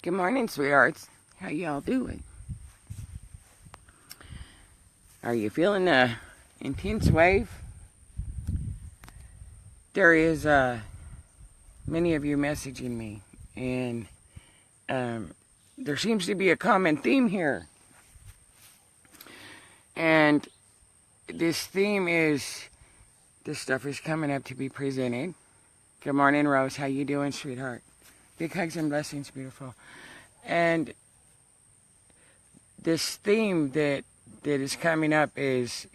Good morning, sweethearts. How y'all doing? Are you feeling the intense wave? There is many of you messaging me, and there seems to be a common theme here. And this theme is, this stuff is coming up to be presented. Good morning, Rose. How you doing, sweetheart? Big hugs and blessings, beautiful. And this theme that is coming up is,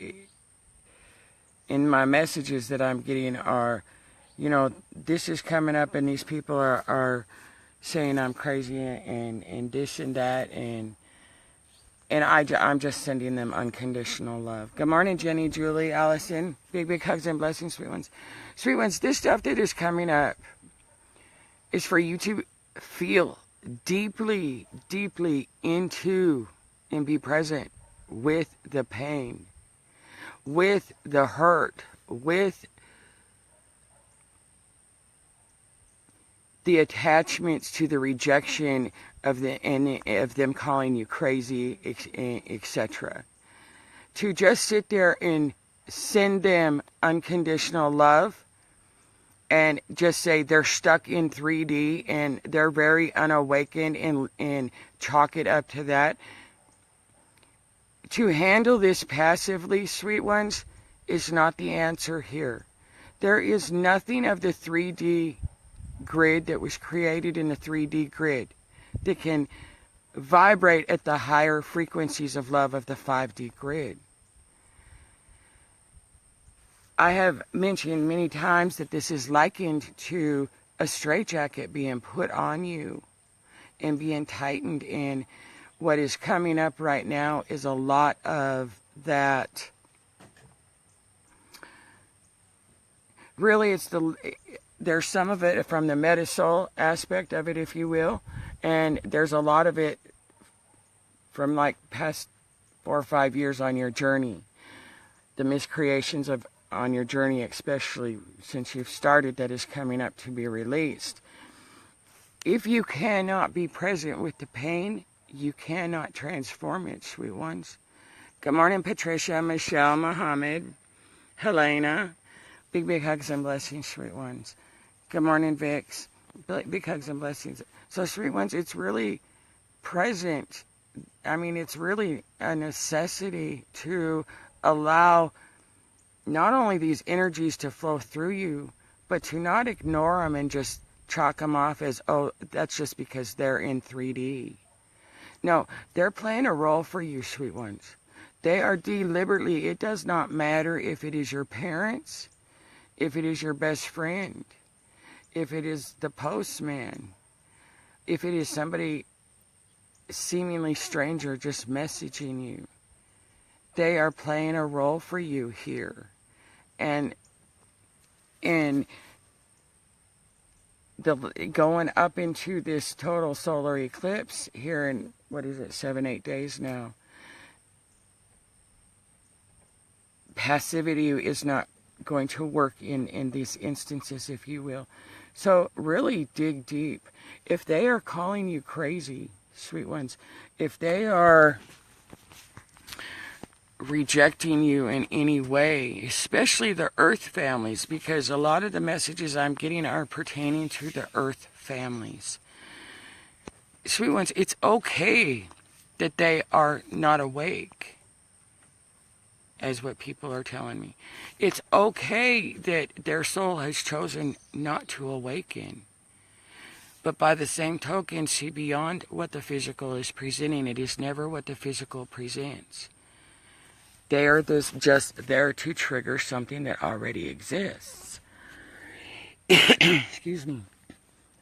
in my messages that I'm getting are, this is coming up and these people are saying I'm crazy and this and that, and I'm just sending them unconditional love. Good morning, Jenny, Julie, Allison. Big hugs and blessings, sweet ones. Sweet ones, this stuff that is coming up is for you to feel deeply, deeply into and be present with the pain, with the hurt, with the attachments to the rejection of them calling you crazy, etc. To just sit there and send them unconditional love and just say they're stuck in 3D and they're very unawakened, and chalk it up to that. To handle this passively, sweet ones, is not the answer here. There is nothing of the 3D grid that was created in the 3D grid that can vibrate at the higher frequencies of love of the 5D grid. I have mentioned many times that this is likened to a straitjacket being put on you and being tightened, and what is coming up right now is a lot of that. Really, there's some of it from the metasoul aspect of it, if you will, and there's a lot of it from like past 4 or 5 years on your journey. The miscreations on your journey, especially since you've started, that is coming up to be released. If you cannot be present with the pain, you cannot transform it, sweet ones. Good morning, Patricia, Michelle, Mohammed, Helena. Big hugs and blessings, sweet ones. Good morning, Vix. Big hugs and blessings. So, sweet ones, it's really present. I mean, it's really a necessity to allow not only these energies to flow through you, but to not ignore them and just chalk them off as, oh, that's just because they're in 3D. No, they're playing a role for you, sweet ones. They are deliberately, it does not matter if it is your parents, if it is your best friend, if it is the postman, if it is somebody seemingly stranger just messaging you. They are playing a role for you here. And going up into this total solar eclipse here in, 7-8 days now, passivity is not going to work in these instances, if you will. So really dig deep. If they are calling you crazy, sweet ones, if they are rejecting you in any way, especially the earth families, because a lot of the messages I'm getting are pertaining to the earth families. Sweet ones, it's okay that they are not awake, as what people are telling me. It's okay that their soul has chosen not to awaken. But by the same token, see beyond what the physical is presenting. It is never what the physical presents. They are just there to trigger something that already exists. Excuse me.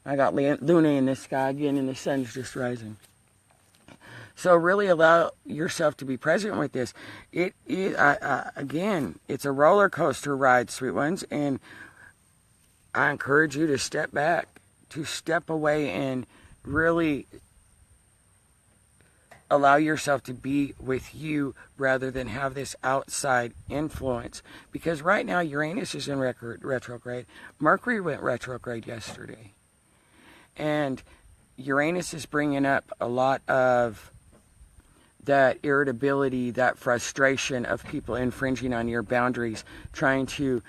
I got Luna in the sky again, and the sun's just rising. So really allow yourself to be present with this. Again, it's a roller coaster ride, sweet ones, and I encourage you to step back, to step away, and really allow yourself to be with you rather than have this outside influence. Because right now Uranus is in retrograde. Mercury went retrograde yesterday. And Uranus is bringing up a lot of that irritability, that frustration of people infringing on your boundaries, trying to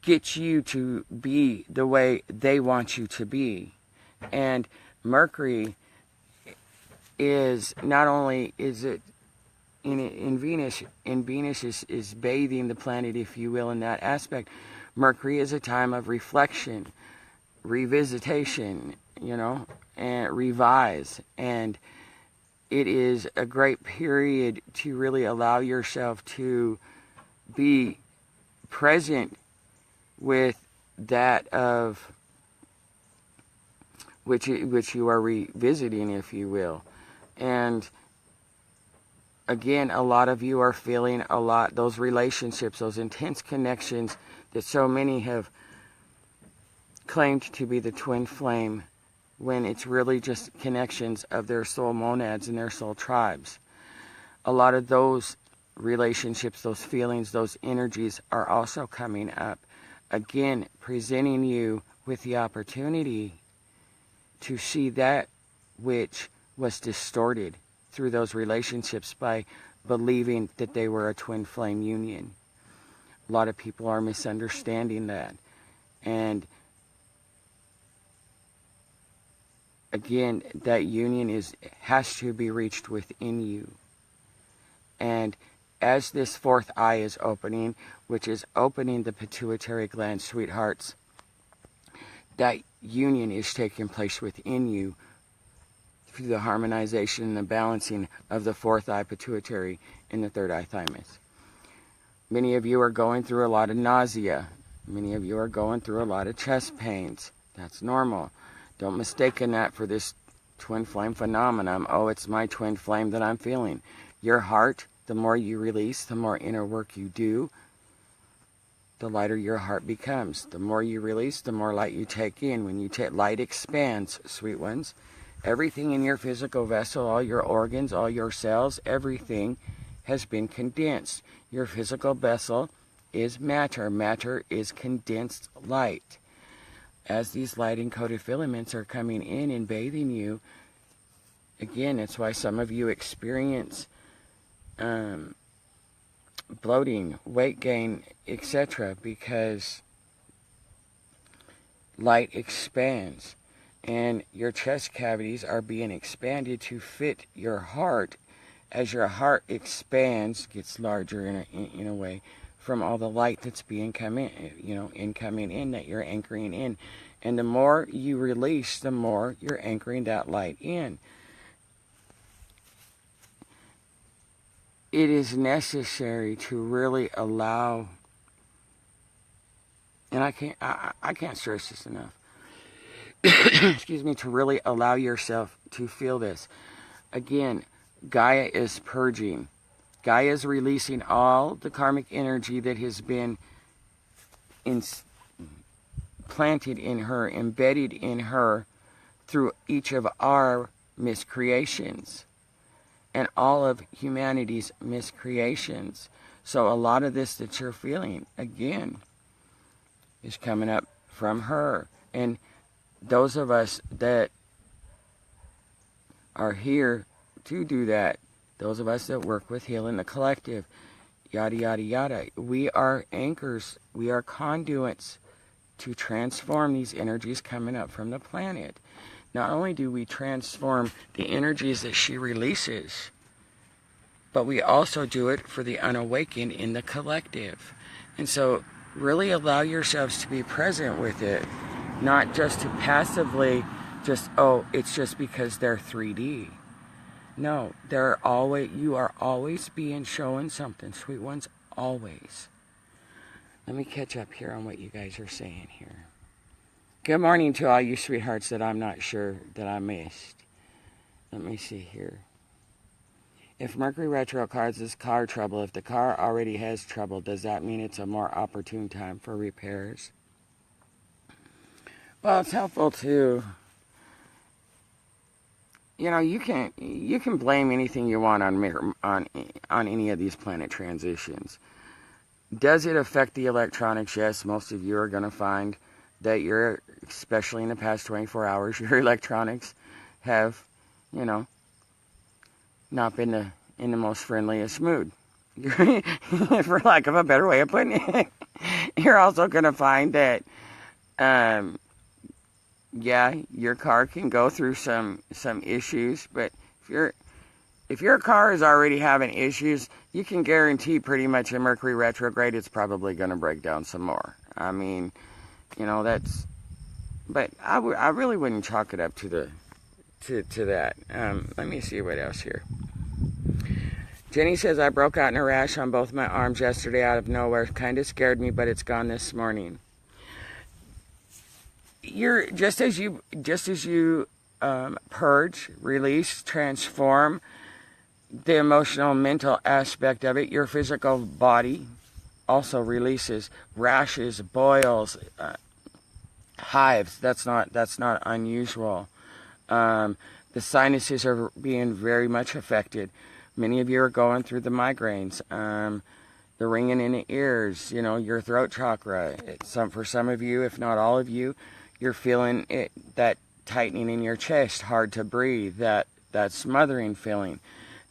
get you to be the way they want you to be. And Mercury is not only is it in Venus, is bathing the planet, if you will, in that aspect. Mercury is a time of reflection, revisitation, and revise. And it is a great period to really allow yourself to be present with that of which you are revisiting, if you will. And again, a lot of you are feeling those relationships, those intense connections that so many have claimed to be the twin flame, when it's really just connections of their soul monads and their soul tribes. A lot of those relationships, those feelings, those energies are also coming up. Again, presenting you with the opportunity to see that which was distorted through those relationships by believing that they were a twin flame union. A lot of people are misunderstanding that. And again, that union has to be reached within you. And as this fourth eye is opening, which is opening the pituitary gland, sweethearts, that union is taking place within you through the harmonization and the balancing of the fourth eye pituitary and the third eye thymus. Many of you are going through a lot of nausea. Many of you are going through a lot of chest pains. That's normal. Don't mistake that for this twin flame phenomenon. Oh, it's my twin flame that I'm feeling. Your heart, the more you release, the more inner work you do, the lighter your heart becomes. The more you release, the more light you take in. When you take, light expands, sweet ones. Everything in your physical vessel, all your organs, all your cells, everything has been condensed. Your physical vessel is matter. Matter is condensed light. As these light-encoded filaments are coming in and bathing you, again, that's why some of you experience bloating, weight gain, etc., because light expands. And your chest cavities are being expanded to fit your heart. As your heart expands, gets larger in a way, from all the light that's being incoming in, that you're anchoring in. And the more you release, the more you're anchoring that light in. It is necessary to really allow, and I can't stress this enough, excuse me, to really allow yourself to feel this. Again, Gaia is purging. Gaia is releasing all the karmic energy that has been planted in her, embedded in her through each of our miscreations and all of humanity's miscreations. So a lot of this that you're feeling, again, is coming up from her. And those of us that are here to do that, those of us that work with Healing the Collective, yada, yada, yada, we are anchors, we are conduits to transform these energies coming up from the planet. Not only do we transform the energies that she releases, but we also do it for the unawakened in the collective. And so really allow yourselves to be present with it, not just to passively it's just because they're 3D. No, you are always being shown something, sweet ones, always. Let me catch up here on what you guys are saying here. Good morning to all you sweethearts that I'm not sure that I missed. Let me see here. If Mercury retro causes car trouble, if the car already has trouble, does that mean it's a more opportune time for repairs? Well, it's helpful to, you can blame anything you want on any of these planet transitions. Does it affect the electronics? Yes, most of you are going to find that you're, especially in the past 24 hours, your electronics have, you know, not been in the most friendliest mood. For lack of a better way of putting it. You're also going to find that, yeah, your car can go through some issues, but if your car is already having issues, you can guarantee pretty much in Mercury retrograde it's probably going to break down some more. I mean, you know, that's, but I really wouldn't chalk it up to that. Let me see what else here. Jenny says, I broke out in a rash on both my arms yesterday out of nowhere. Kind of scared me, but it's gone this morning. You're just as you purge, release, transform the emotional, mental aspect of it, your physical body also releases rashes, boils, hives. That's not unusual. The sinuses are being very much affected. Many of you are going through the migraines, the ringing in the ears, you know, your throat chakra. For some of you, if not all of you, you're feeling it, that tightening in your chest, hard to breathe, that smothering feeling.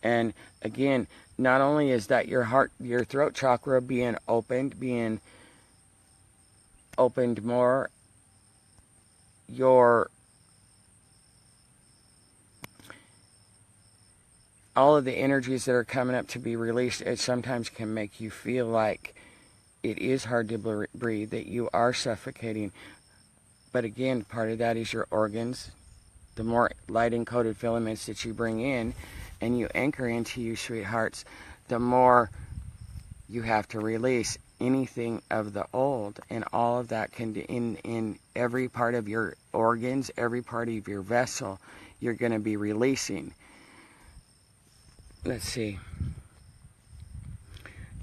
And again, not only is that your throat chakra being opened more, all of the energies that are coming up to be released, it sometimes can make you feel like it is hard to breathe, that you are suffocating. But again, part of that is your organs. The more light encoded filaments that you bring in and you anchor into you, sweethearts, the more you have to release anything of the old, and all of that can in every part of your organs, every part of your vessel, you're going to be releasing. Let's see.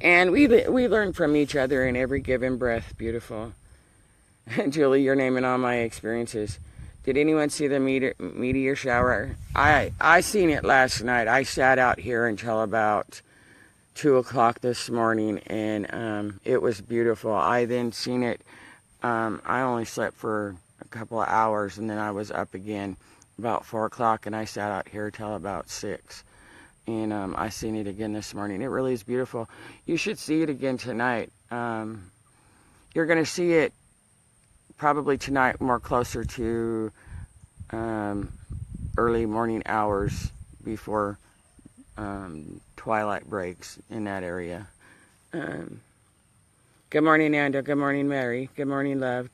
And we learn from each other in every given breath. Beautiful. Julie, you're naming all my experiences. Did anyone see the meteor shower? I seen it last night. I sat out here until about 2 o'clock this morning, and it was beautiful. I then seen it. I only slept for a couple of hours, and then I was up again about 4 o'clock, and I sat out here till about 6. And I seen it again this morning. It really is beautiful. You should see it again tonight. You're going to see it probably tonight more closer to early morning hours before twilight breaks in that area. Good morning, Nando. Good morning, Mary. Good morning, love.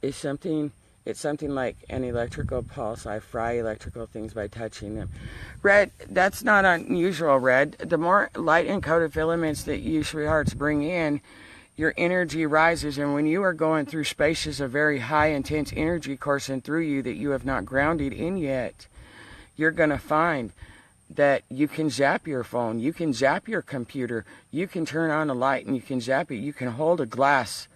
It's something like an electrical pulse. I fry electrical things by touching them. Red, that's not unusual, Red. The more light encoded filaments that you sweethearts bring in, your energy rises, and when you are going through spaces of very high intense energy coursing through you that you have not grounded in yet, you're going to find that you can zap your phone, you can zap your computer, you can turn on a light and you can zap it. You can hold a glass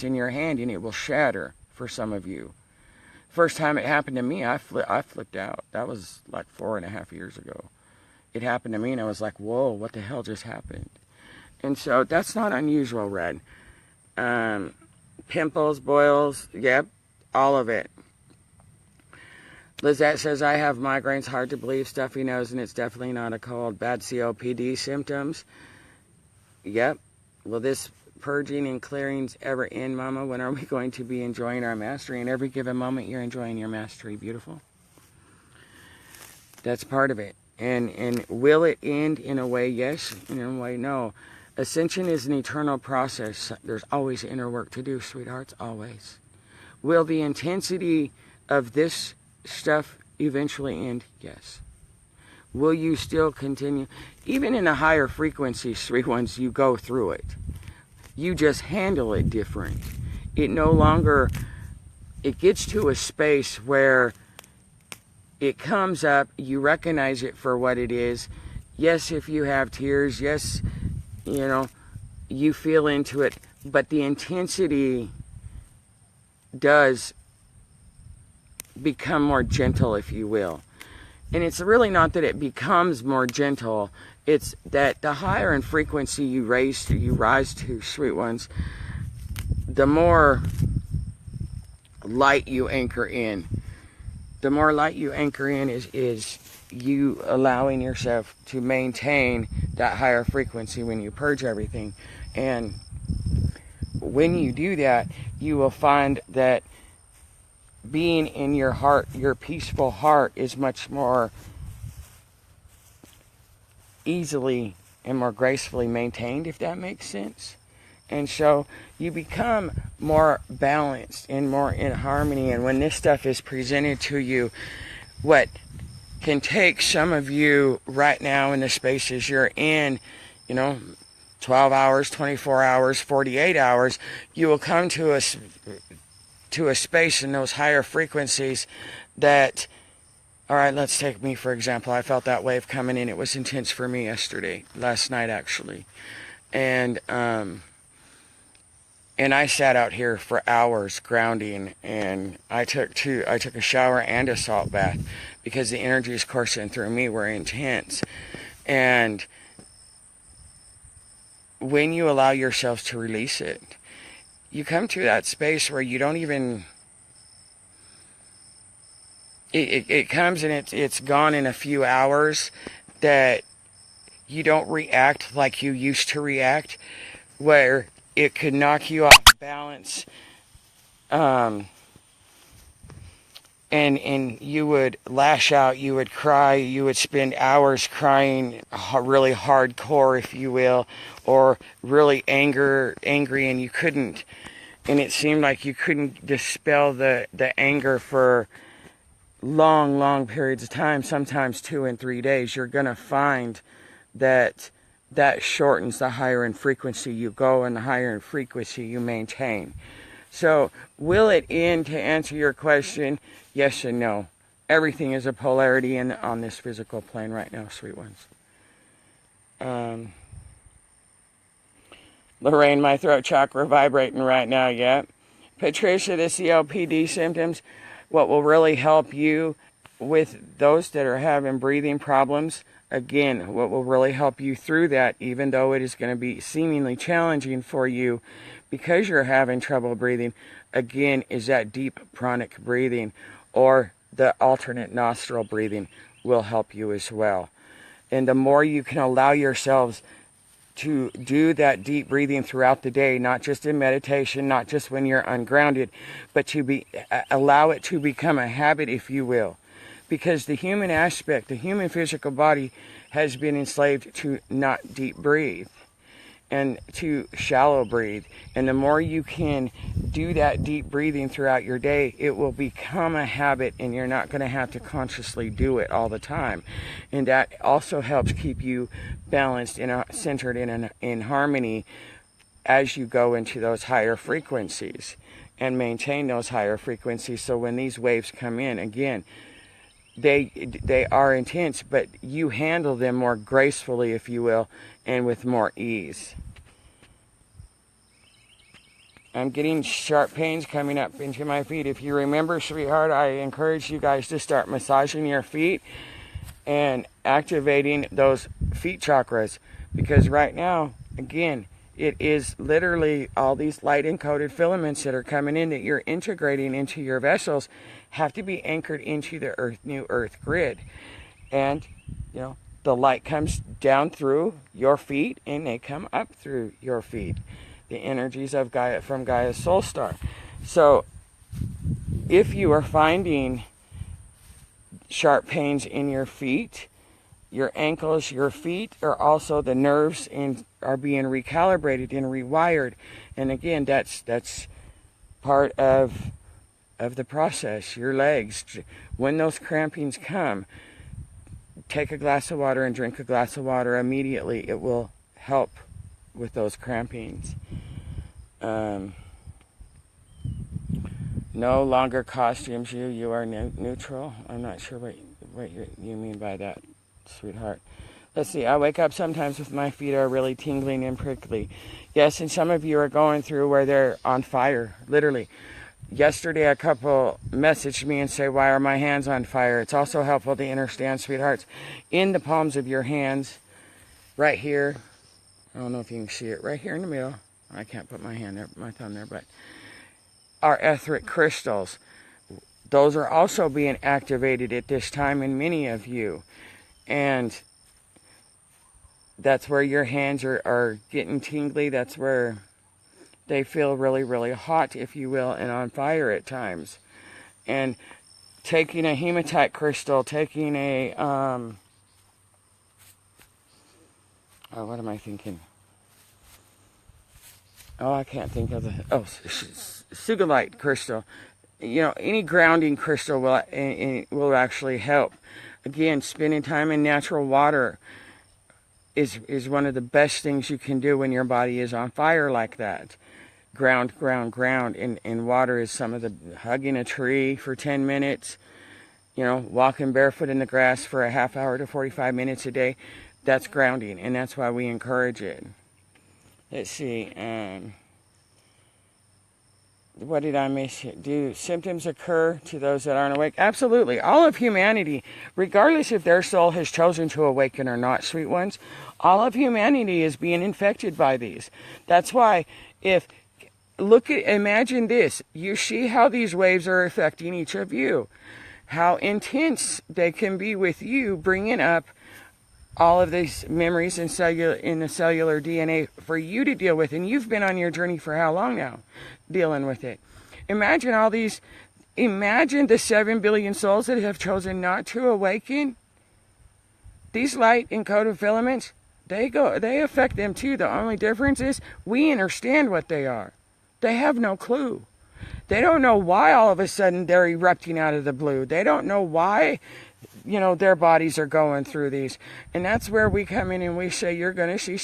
in your hand and it will shatter for some of you. First time it happened to me, I flipped out. That was like 4.5 years ago. It happened to me and I was like, whoa, what the hell just happened? And so that's not unusual, Red. Pimples, boils, yep, all of it. Lizette says, I have migraines, hard to believe, stuffy nose, and it's definitely not a cold. Bad COPD symptoms. Yep. Will this purging and clearings ever end, Mama? When are we going to be enjoying our mastery? In every given moment, you're enjoying your mastery. Beautiful. That's part of it. And will it end in a way? Yes. In a way, no. Ascension is an eternal process. There's always inner work to do, sweethearts. Always. Will the intensity of this stuff eventually end? Yes. Will you still continue? Even in the higher frequencies, sweet ones, you go through it. You just handle it different. It no longer, it gets to a space where it comes up, you recognize it for what it is. Yes, if you have tears, yes, you know, you feel into it, but the intensity does become more gentle, if you will. And it's really not that it becomes more gentle, it's that the higher in frequency you rise to, sweet ones, the more light you anchor in. The more light you anchor in is you allowing yourself to maintain that higher frequency when you purge everything. And when you do that, you will find that being in your heart, your peaceful heart, is much more easily and more gracefully maintained, if that makes sense. And so you become more balanced and more in harmony. And when this stuff is presented to you, what can take some of you right now in the spaces you're in, 12 hours, 24 hours, 48 hours, you will come to a space in those higher frequencies that, all right, let's take me for example. I felt that wave coming in. It was intense for me last night actually. And I sat out here for hours grounding, and I took a shower and a salt bath because the energies coursing through me were intense. And when you allow yourselves to release it, you come to that space where you don't even, it comes and it's gone in a few hours, that you don't react like you used to react, where it could knock you off balance, and you would lash out, you would cry, you would spend hours crying really hardcore, if you will, or really angry, and you couldn't, and it seemed like you couldn't dispel the anger for long periods of time, sometimes 2 and 3 days. You're going to find that shortens the higher in frequency you go and the higher in frequency you maintain. So will it end, to answer your question? Yes and no. Everything is a polarity on this physical plane right now, sweet ones. Lorraine, my throat chakra vibrating right now, yeah. Patricia, the COPD symptoms, what will really help you with those that are having breathing problems, again, what will really help you through that, even though it is going to be seemingly challenging for you because you're having trouble breathing, again, is that deep pranic breathing, or the alternate nostril breathing will help you as well. And the more you can allow yourselves to do that deep breathing throughout the day, not just in meditation, not just when you're ungrounded, but to allow it to become a habit, if you will. Because the human aspect, the human physical body, has been enslaved to not deep breathe and to shallow breathe. And the more you can do that deep breathing throughout your day, it will become a habit, and you're not going to have to consciously do it all the time. And that also helps keep you balanced and centered in harmony as you go into those higher frequencies and maintain those higher frequencies. So when these waves come in, again, they are intense, but you handle them more gracefully, if you will, and with more ease. I'm getting sharp pains coming up into my feet. If you remember, sweetheart, I encourage you guys to start massaging your feet and activating those feet chakras, because right now, again, it is literally all these light encoded filaments that are coming in that you're integrating into your vessels have to be anchored into the new earth grid. And, the light comes down through your feet and they come up through your feet. The energies of Gaia, from Gaia's soul star. So if you are finding sharp pains in your feet, your ankles, your feet, or also the nerves are being recalibrated and rewired. And again, that's part of the process. Your legs, when those crampings come, take a glass of water and drink a glass of water immediately. It will help with those crampings. No longer costumes you are neutral. I'm not sure what you mean by that, sweetheart. Let's see, I wake up sometimes with my feet are really tingling and prickly. Yes, and some of you are going through where they're on fire, literally. Yesterday, a couple messaged me and say, why are my hands on fire? It's also helpful to understand, sweethearts, in the palms of your hands, right here. I don't know if you can see it, right here in the middle. I can't put my hand there, my thumb there, but our etheric crystals. Those are also being activated at this time in many of you. And that's where your hands are getting tingly. That's where they feel really, really hot, if you will, and on fire at times. And taking a hematite crystal, taking a, what am I thinking? Oh, I can't think of the, sugilite crystal. You know, any grounding crystal will actually help. Again, spending time in natural water is one of the best things you can do when your body is on fire like that. Ground. And water is some of the, hugging a tree for 10 minutes, you know, walking barefoot in the grass for a half hour to 45 minutes a day. That's grounding, and that's why we encourage it. Let's see. What did I miss? Do symptoms occur to those that aren't awake? Absolutely. All of humanity, regardless if their soul has chosen to awaken or not, sweet ones, all of humanity is being infected by these. That's why, imagine this. You see how these waves are affecting each of you. How intense they can be with you, bringing up all of these memories in the cellular DNA for you to deal with. And you've been on your journey for how long now? Dealing with it. Imagine the 7 billion souls that have chosen not to awaken. These light encoded filaments, they affect them too. The only difference is we understand what they are. They have no clue. They don't know why all of a sudden they're erupting out of the blue. They don't know why, their bodies are going through these. And that's where we come in and we say, you're going to see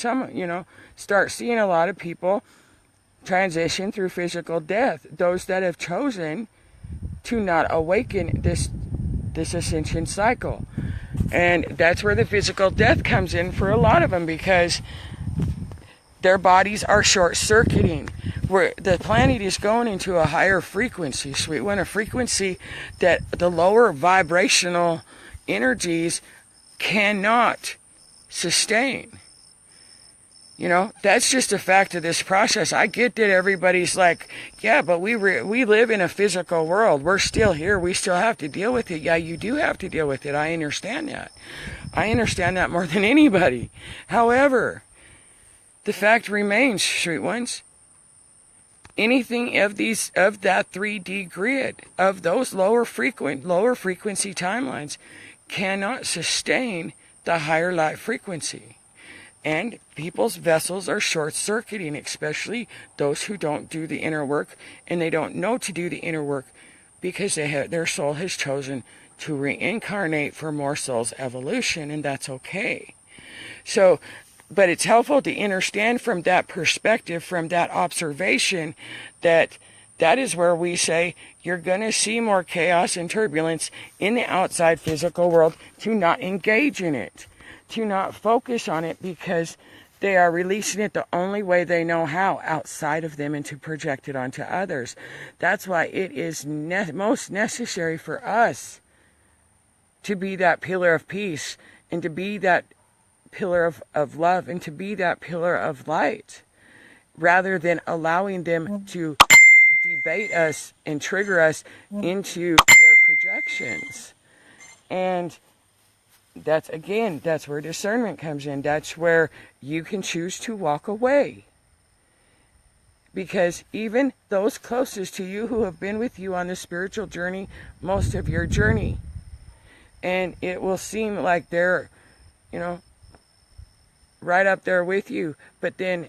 start seeing a lot of people transition through physical death. Those that have chosen to not awaken this ascension cycle. And that's where the physical death comes in for a lot of them, because their bodies are short-circuiting. Where the planet is going into a higher frequency, sweet one, a frequency that the lower vibrational energies cannot sustain. That's just a fact of this process. I get that everybody's like, yeah, but we live in a physical world. We're still here. We still have to deal with it. Yeah, you do have to deal with it. I understand that. I understand that more than anybody. However, the fact remains, sweet ones, anything of that 3D grid, of those lower frequency timelines, cannot sustain the higher light frequency. And people's vessels are short-circuiting, especially those who don't do the inner work, and they don't know to do the inner work because their soul has chosen to reincarnate for more soul's evolution, and that's okay. So, but it's helpful to understand from that perspective, from that observation, that is where we say you're going to see more chaos and turbulence in the outside physical world, to not engage in it, to not focus on it, because they are releasing it the only way they know how, outside of them, and to project it onto others. That's why it is most necessary for us to be that pillar of peace, and to be that pillar of love, and to be that pillar of light, rather than allowing them to debate us and trigger us into their projections. And that's where discernment comes in. That's where you can choose to walk away. Because even those closest to you, who have been with you on the spiritual journey most of your journey, and it will seem like they're, right up there with you, but then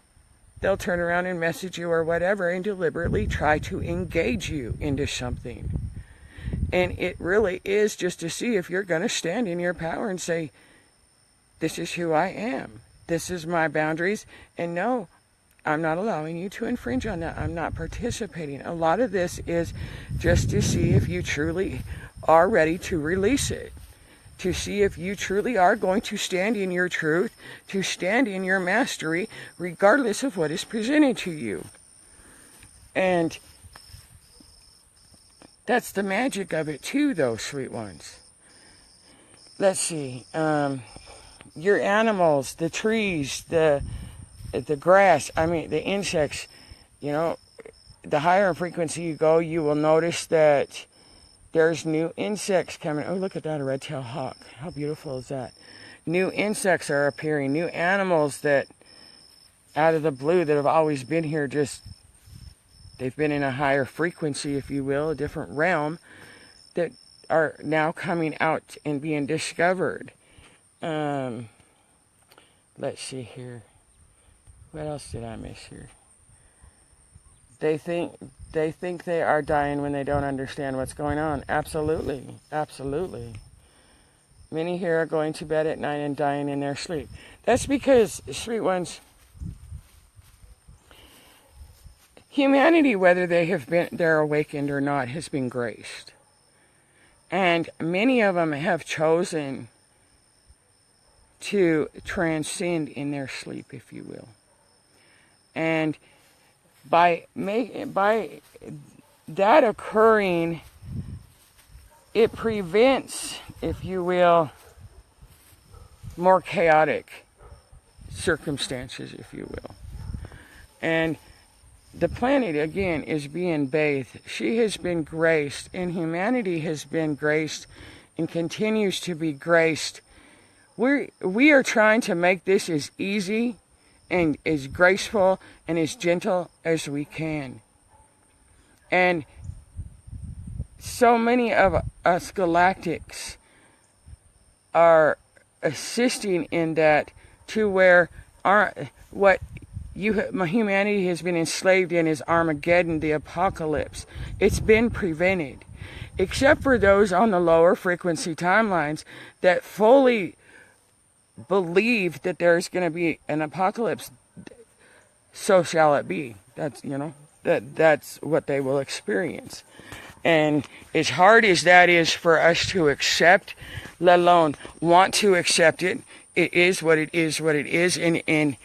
they'll turn around and message you or whatever and deliberately try to engage you into something. And it really is just to see if you're going to stand in your power and say, this is who I am. This is my boundaries. And no, I'm not allowing you to infringe on that. I'm not participating. A lot of this is just to see if you truly are ready to release it. To see if you truly are going to stand in your truth, to stand in your mastery, regardless of what is presented to you. And that's the magic of it too, though, sweet ones. Let's see. Your animals, the trees, the the grass, I mean, the insects, you know, the higher in frequency you go, you will notice that there's new insects coming. Oh, look at that, a red-tailed hawk. How beautiful is that? New insects are appearing, new animals that, out of the blue, that have always been here, just, they've been in a higher frequency, if you will, a different realm, that are now coming out and being discovered. Let's see here. What else did I miss here? They think they are dying when they don't understand what's going on. Absolutely. Absolutely. Many here are going to bed at night and dying in their sleep. That's because, sweet ones, humanity, whether they're awakened or not, has been graced. And many of them have chosen to transcend in their sleep, if you will. And by that occurring, it prevents, if you will, more chaotic circumstances, if you will. And the planet, again, is being bathed. She has been graced, and humanity has been graced and continues to be graced. We are trying to make this as easy and as graceful and as gentle as we can. And so many of us galactics are assisting in that, to where humanity has been enslaved in is Armageddon, the apocalypse. It's been prevented, except for those on the lower frequency timelines that fully believe that there's going to be an apocalypse. So shall it be. That's, that's what they will experience. And as hard as that is for us to accept, let alone want to accept it, it is what it is, and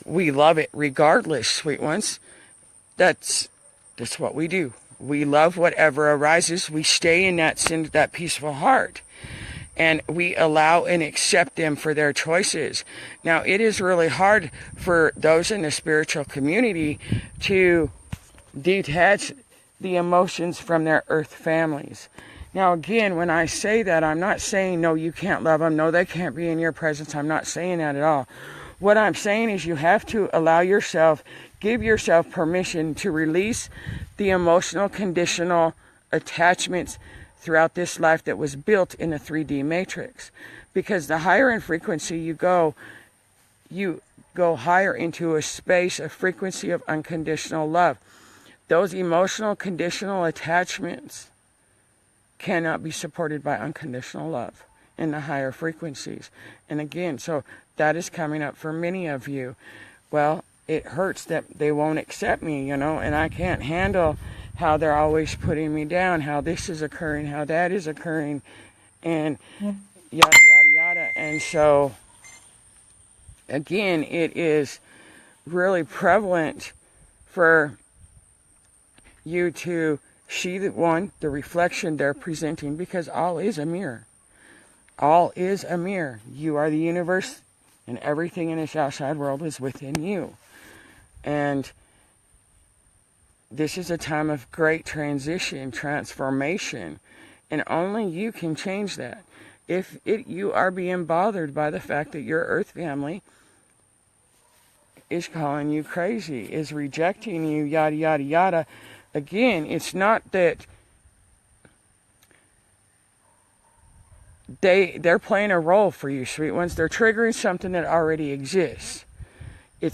we love it regardless, sweet ones. That's what we do. We love whatever arises. We stay in that peaceful heart. And we allow and accept them for their choices. Now, it is really hard for those in the spiritual community to detach the emotions from their earth families. Now, again, when I say that, I'm not saying, no, you can't love them. No, they can't be in your presence. I'm not saying that at all. What I'm saying is you have to allow yourself, give yourself permission to release the emotional, conditional attachments throughout this life that was built in the 3D matrix. Because the higher in frequency you go higher into a space, a frequency of unconditional love. Those emotional, conditional attachments cannot be supported by unconditional love in the higher frequencies. And again, so that is coming up for many of you. Well, it hurts that they won't accept me, and I can't handle how they're always putting me down, how this is occurring, how that is occurring, and yada, yada, yada. And so, again, it is really prevalent for you to see the reflection they're presenting, because all is a mirror. All is a mirror. You are the universe, and everything in this outside world is within you. And this is a time of great transition, transformation, and only you can change that. If you are being bothered by the fact that your earth family is calling you crazy, is rejecting you, yada, yada, yada, again, it's not that they're playing a role for you, sweet ones. They're triggering something that already exists.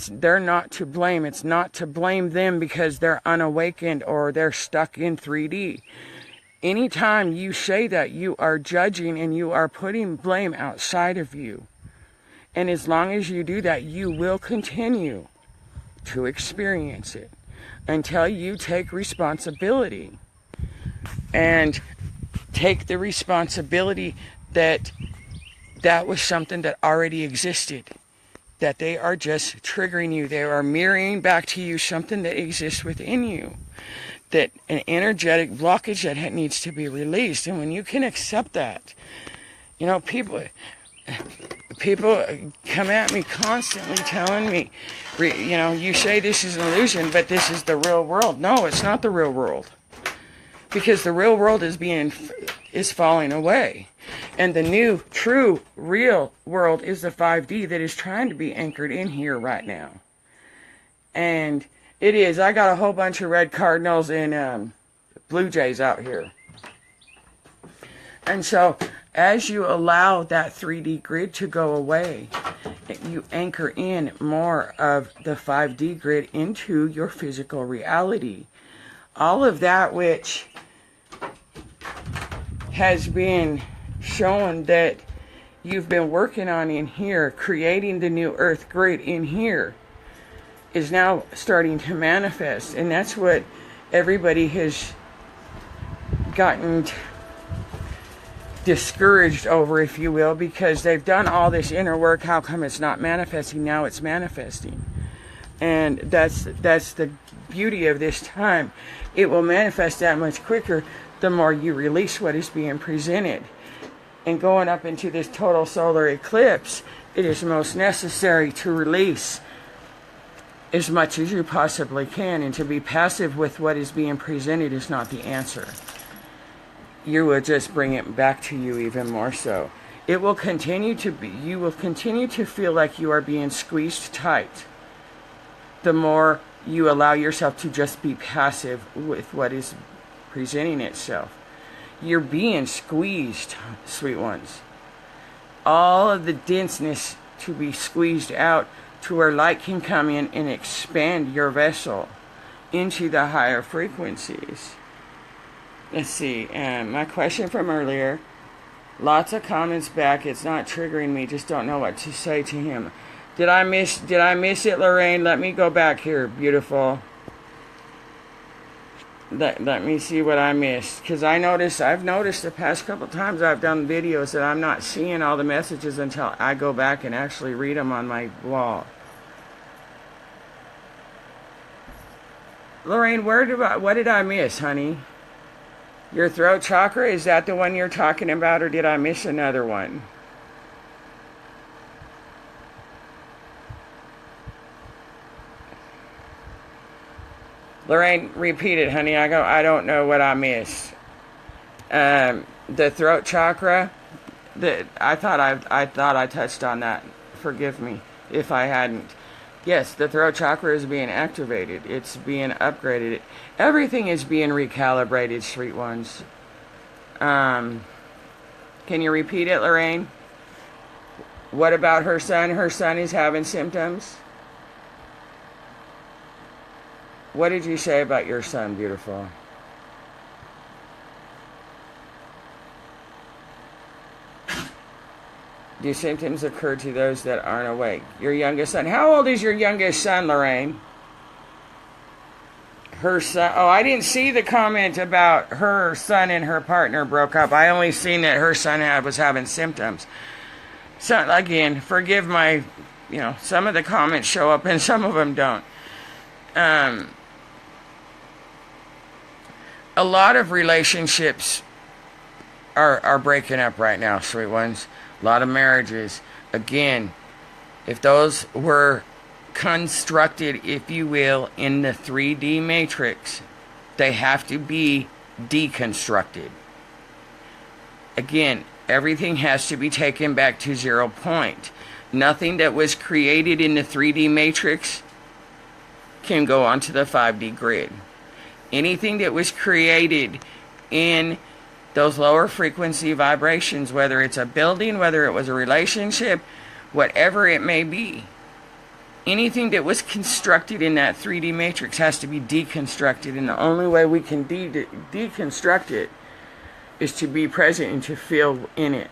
They're not to blame. It's not to blame them because they're unawakened or they're stuck in 3D. Anytime you say that, you are judging and you are putting blame outside of you. And as long as you do that, you will continue to experience it until you take responsibility. And take the responsibility that was something that already existed. That they are just triggering you. They are mirroring back to you something that exists within you. That an energetic blockage that needs to be released. And when you can accept that, people, people come at me constantly telling me, you say this is an illusion, but this is the real world. No, it's not the real world. Because the real world is falling away. And the new, true, real world is the 5D that is trying to be anchored in here right now. And it is. I got a whole bunch of red cardinals and blue jays out here. And so, as you allow that 3D grid to go away, you anchor in more of the 5D grid into your physical reality. All of that which has been shown that you've been working on in here, creating the new earth grid in here, is now starting to manifest. And that's what everybody has gotten discouraged over, if you will, because they've done all this inner work. How come it's not manifesting? Now it's manifesting. And that's the beauty of this time. It will manifest that much quicker the more you release what is being presented. And going up into this total solar eclipse, it is most necessary to release as much as you possibly can, and to be passive with what is being presented is not the answer. You will just bring it back to you even more so. It will continue to be, you will continue to feel like you are being squeezed tight the more you allow yourself to just be passive with what is presenting itself. You're being squeezed, sweet ones. All of the denseness to be squeezed out to where light can come in and expand your vessel into the higher frequencies. Let's see, my question from earlier. Lots of comments back. It's not triggering me. Just don't know what to say to him. Did I miss it, Lorraine? Let me go back here, beautiful. Let me see what I missed. Because I've noticed the past couple times I've done videos that I'm not seeing all the messages until I go back and actually read them on my wall. Lorraine, what did I miss, honey? Your throat chakra, is that the one you're talking about, or did I miss another one? Lorraine, repeat it, honey. I don't know what I missed. The throat chakra, I thought I touched on that. Forgive me if I hadn't. Yes, the throat chakra is being activated. It's being upgraded. Everything is being recalibrated, sweet ones. Can you repeat it, Lorraine? What about her son? Her son is having symptoms. What did you say about your son, beautiful? Do symptoms occur to those that aren't awake? Your youngest son. How old is your youngest son, Lorraine? Her son. Oh, I didn't see the comment about her son and her partner broke up. I only seen that her son was having symptoms. So, again, forgive my, some of the comments show up and some of them don't. A lot of relationships are breaking up right now, sweet ones. A lot of marriages. Again, if those were constructed, if you will, in the 3D matrix, they have to be deconstructed. Again, everything has to be taken back to 0 point. Nothing that was created in the 3D matrix can go onto the 5D grid. Anything that was created in those lower frequency vibrations, whether it's a building, whether it was a relationship, whatever it may be, anything that was constructed in that 3D matrix has to be deconstructed, and the only way we can deconstruct it is to be present and to feel in it.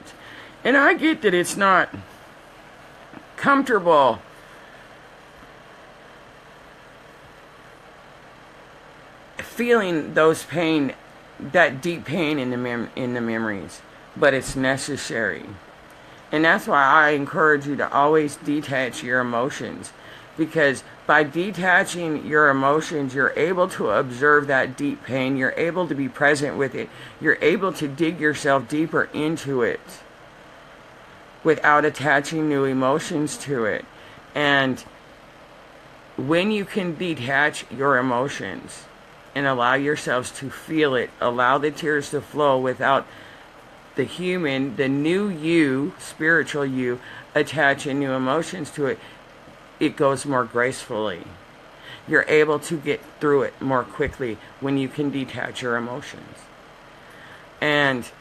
And I get that it's not comfortable feeling those pain, that deep pain in the memories, but it's necessary. And that's why I encourage you to always detach your emotions, because by detaching your emotions, you're able to observe that deep pain, you're able to be present with it, you're able to dig yourself deeper into it. without attaching new emotions to it. And when you can detach your emotions and allow yourselves to feel it, allow the tears to flow without the human, the new you, spiritual you, attaching new emotions to it, it goes more gracefully. You're able to get through it more quickly when you can detach your emotions. And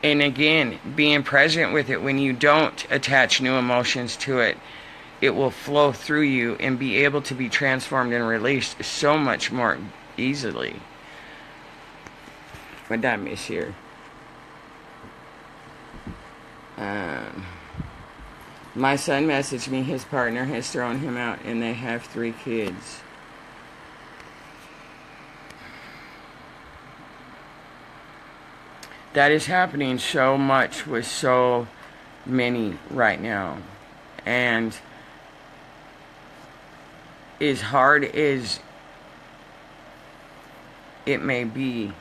again, being present with it, when you don't attach new emotions to it, it will flow through you and be able to be transformed and released so much more easily. What did I miss here? My son messaged me, his partner has thrown him out, and they have 3 kids. That is happening so much with so many right now. And as hard as it may be,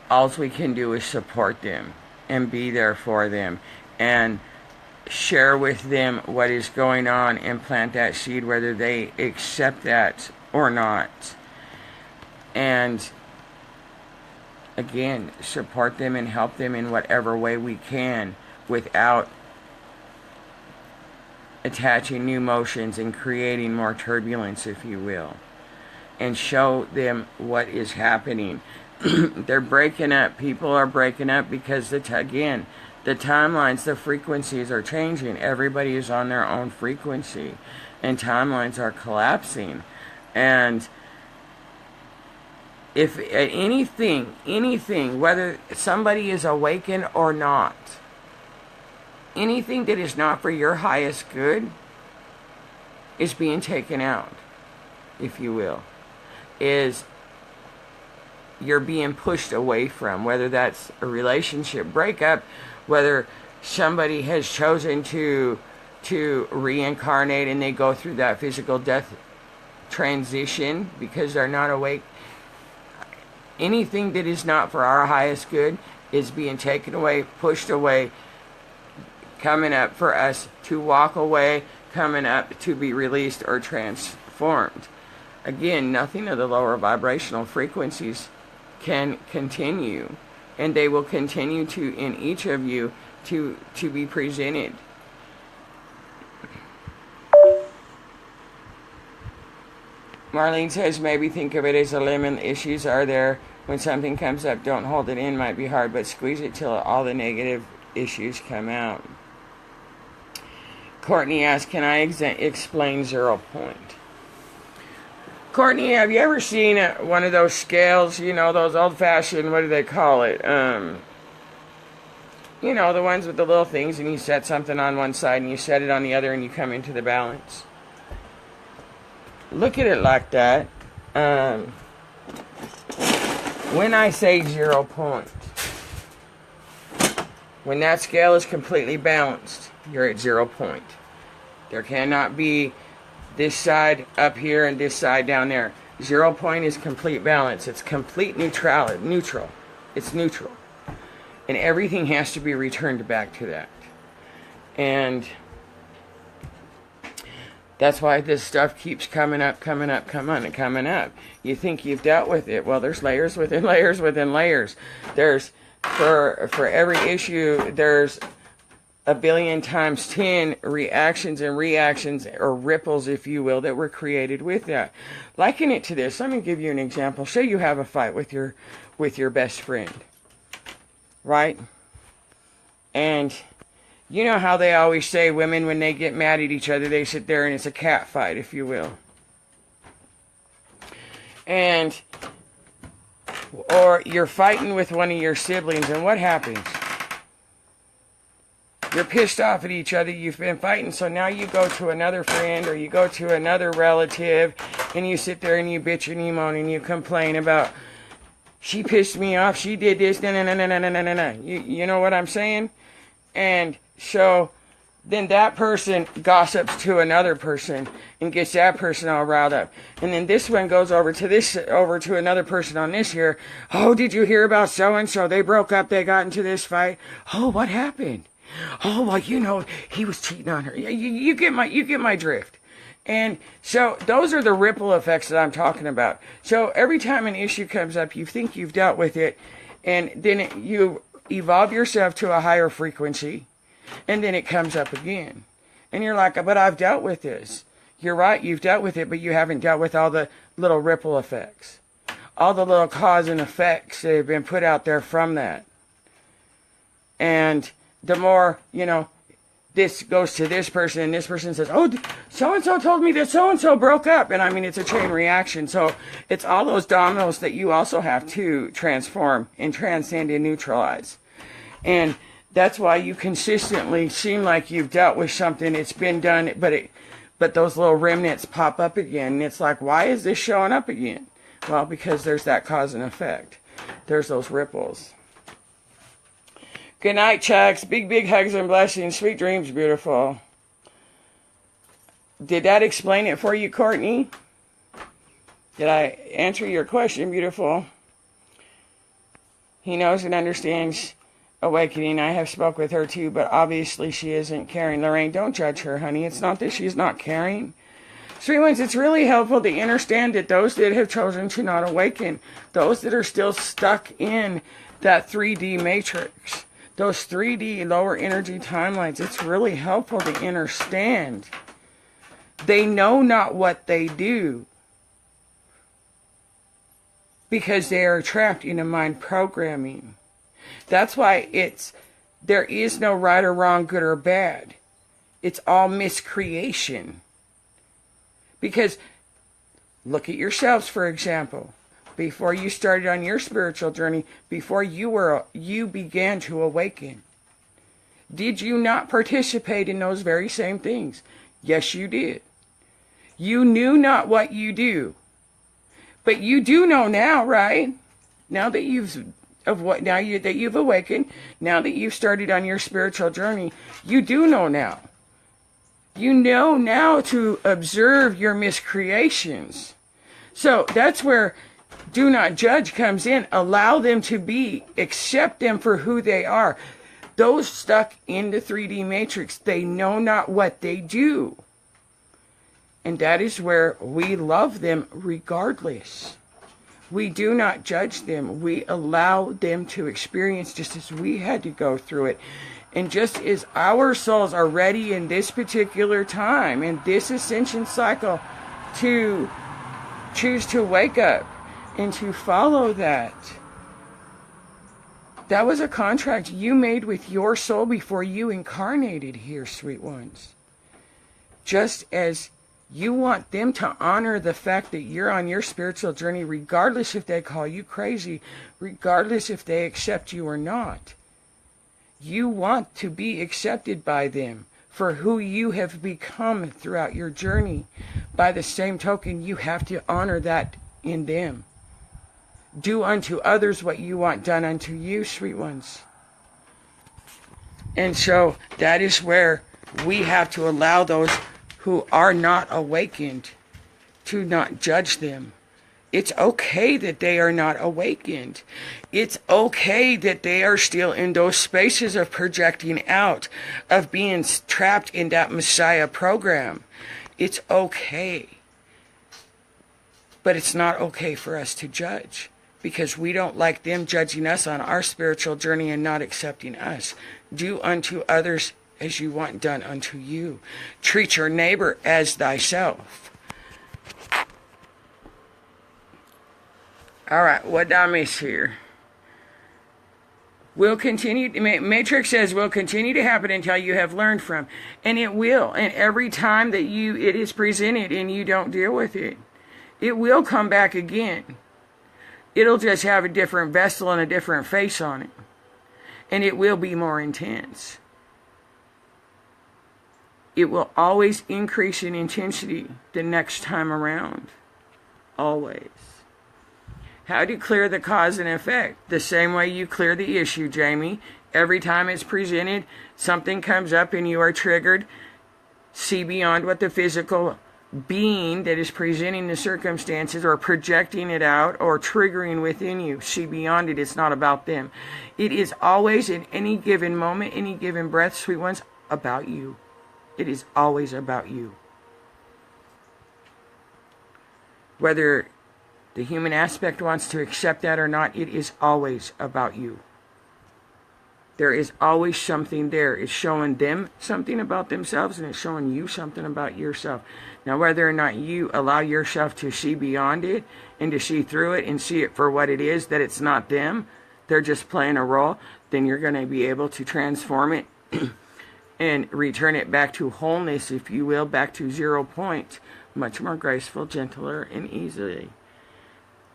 all we can do is support them and be there for them and share with them what is going on and plant that seed, whether they accept that or not. And again, support them and help them in whatever way we can without attaching new emotions and creating more turbulence, if you will. And show them what is happening. They're breaking up. People are breaking up because, again, the timelines, the frequencies are changing. Everybody is on their own frequency. And timelines are collapsing. And if anything, whether somebody is awakened or not, anything that is not for your highest good is being taken out, if you will. You're being pushed away from, whether that's a relationship breakup, whether somebody has chosen to reincarnate and they go through that physical death transition because they're not awake. Anything that is not for our highest good is being taken away, pushed away, coming up for us to walk away, coming up to be released or transformed. Again, nothing of the lower vibrational frequencies can continue, and they will continue to, in each of you, to be presented. Marlene says, maybe think of it as a lemon. Issues are there. When something comes up, don't hold it in. Might be hard, but squeeze it till all the negative issues come out. Courtney asks, can I explain 0 point? Courtney, have you ever seen one of those scales, you know, those old-fashioned, what do they call it? You know, the ones with the little things, and you set something on one side and you set it on the other and you come into the balance. Look at it like that. When I say 0 point, when that scale is completely balanced, you're at 0 point. There cannot be this side up here and this side down there. 0 point is complete balance. It's complete neutrality. Neutral. It's neutral. And everything has to be returned back to that. And that's why this stuff keeps coming up. You think you've dealt with it. Well, there's layers within layers within layers. There's, for every issue, there's a billion times 10 reactions or ripples, if you will, that were created with that. Liken it to this. Let me give you an example. Say you have a fight with your best friend, right? And you know how they always say women, when they get mad at each other, they sit there and it's a cat fight, if you will. Or you're fighting with one of your siblings, and what happens? You're pissed off at each other, you've been fighting, so now you go to another friend or you go to another relative and you sit there and you bitch and you moan and you complain about, she pissed me off, she did this, no. You know what I'm saying? And so then that person gossips to another person and gets that person all riled up. And then this one goes over to another person on this here. Oh, did you hear about so-and-so? They broke up. They got into this fight. Oh, what happened? Oh, well, he was cheating on her. You get my drift. And so those are the ripple effects that I'm talking about. So every time an issue comes up, you think you've dealt with it, and then you evolve yourself to a higher frequency, and then it comes up again. And you're like, but I've dealt with this. You're right, you've dealt with it, but you haven't dealt with all the little ripple effects. All the little cause and effects that have been put out there from that. And the more, this goes to this person, and this person says, oh, so-and-so told me that so-and-so broke up. And I mean, it's a chain reaction. So it's all those dominoes that you also have to transform and transcend and neutralize. And that's why you consistently seem like you've dealt with something. It's been done, but those little remnants pop up again. And it's like, why is this showing up again? Well, because there's that cause and effect. There's those ripples. Good night, Chucks. Big hugs and blessings. Sweet dreams, beautiful. Did that explain it for you, Courtney? Did I answer your question, beautiful? He knows and understands awakening. I have spoke with her too, but obviously she isn't caring. Lorraine, don't judge her, honey. It's not that she's not caring. Sweet ones, it's really helpful to understand that those that have chosen to not awaken, those that are still stuck in that 3D matrix, those 3D lower energy timelines, it's really helpful to understand. They know not what they do because they are trapped in a mind programming. That's why there is no right or wrong, good or bad. It's all miscreation. Because look at yourselves, for example. Before you started on your spiritual journey, before you began to awaken, did you not participate in those very same things? Yes, you did. You knew not what you do, but you do know now, right? Now that you've awakened, now that you've started on your spiritual journey, you do know now. You know now to observe your miscreations. So that's where do not judge comes in. Allow them to be. Accept them for who they are. Those stuck in the 3D matrix, they know not what they do. And that is where we love them regardless. We do not judge them. We allow them to experience just as we had to go through it. And just as our souls are ready in this particular time, in this ascension cycle, to choose to wake up and to follow that. That was a contract you made with your soul before you incarnated here, sweet ones. Just as you want them to honor the fact that you're on your spiritual journey, regardless if they call you crazy, regardless if they accept you or not. You want to be accepted by them for who you have become throughout your journey. By the same token, you have to honor that in them. Do unto others what you want done unto you, sweet ones. And so that is where we have to allow those who are not awakened to not judge them. It's okay that they are not awakened. It's okay that they are still in those spaces of projecting out, of being trapped in that Messiah program. It's okay. But it's not okay for us to judge, because we don't like them judging us on our spiritual journey and not accepting us. Do unto others as you want done unto you. Treat your neighbor as thyself. All right, what did I miss here? Will continue, Matrix says, will continue to happen until you have learned from. And it will. And every time that it is presented and you don't deal with it, it will come back again. It'll just have a different vessel and a different face on it. And it will be more intense. It will always increase in intensity the next time around. Always. How to clear the cause and effect? The same way you clear the issue, Jamie. Every time it's presented, something comes up and you are triggered. See beyond what the physical being that is presenting the circumstances or projecting it out or triggering within you. See beyond it. It's not about them. It is always, in any given moment, any given breath, sweet ones, about you. It is always about you. Whether the human aspect wants to accept that or not, it is always about you. There is always something there. It's showing them something about themselves, and it's showing you something about yourself. Now, whether or not you allow yourself to see beyond it and to see through it and see it for what it is, that it's not them, they're just playing a role, then you're going to be able to transform it and return it back to wholeness, if you will, back to 0 point, much more graceful, gentler, and easily.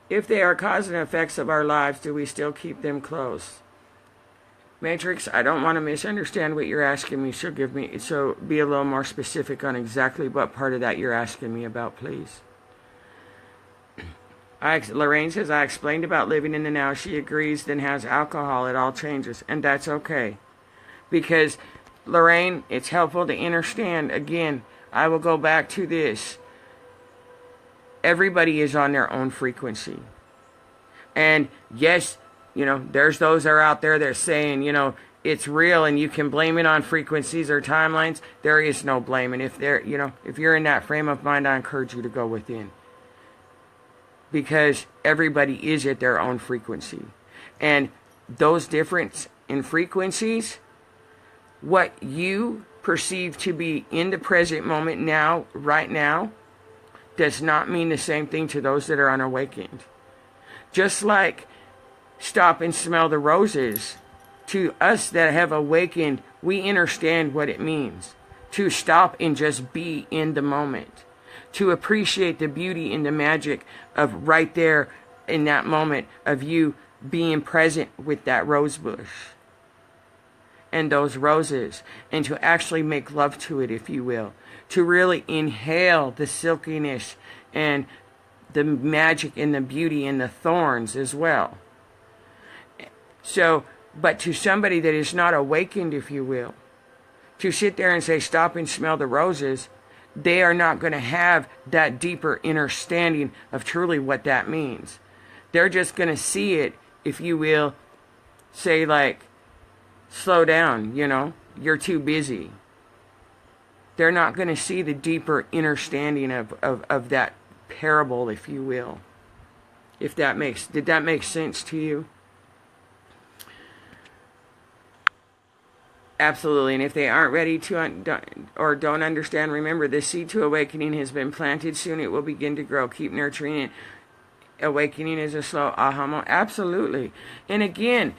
If they are cause and effects of our lives, do we still keep them close? Matrix, I don't want to misunderstand what you're asking me, so be a little more specific on exactly what part of that you're asking me about, please. Lorraine says, I explained about living in the now. She agrees, then has alcohol. It all changes, and that's okay. Because, Lorraine, it's helpful to understand, again, I will go back to this. Everybody is on their own frequency. And yes, there's those that are out there that are saying, it's real and you can blame it on frequencies or timelines. There is no blame. And if you're in that frame of mind, I encourage you to go within. Because everybody is at their own frequency. And those differences in frequencies, what you perceive to be in the present moment now, right now, does not mean the same thing to those that are unawakened. Just like stop and smell the roses, to us that have awakened, we understand what it means to stop and just be in the moment, to appreciate the beauty and the magic of right there in that moment of you being present with that rose bush and those roses, and to actually make love to it, if you will, to really inhale the silkiness and the magic and the beauty and the thorns as well. So, but to somebody that is not awakened, if you will, to sit there and say, stop and smell the roses, they are not going to have that deeper understanding of truly what that means. They're just going to see it, if you will, say like, slow down, you're too busy. They're not going to see the deeper understanding of that parable, if you will. Did that make sense to you? Absolutely. And if they aren't ready to or don't understand, remember, the seed to awakening has been planted. Soon it will begin to grow. Keep nurturing it. Awakening is a slow aha moment. Absolutely. And again,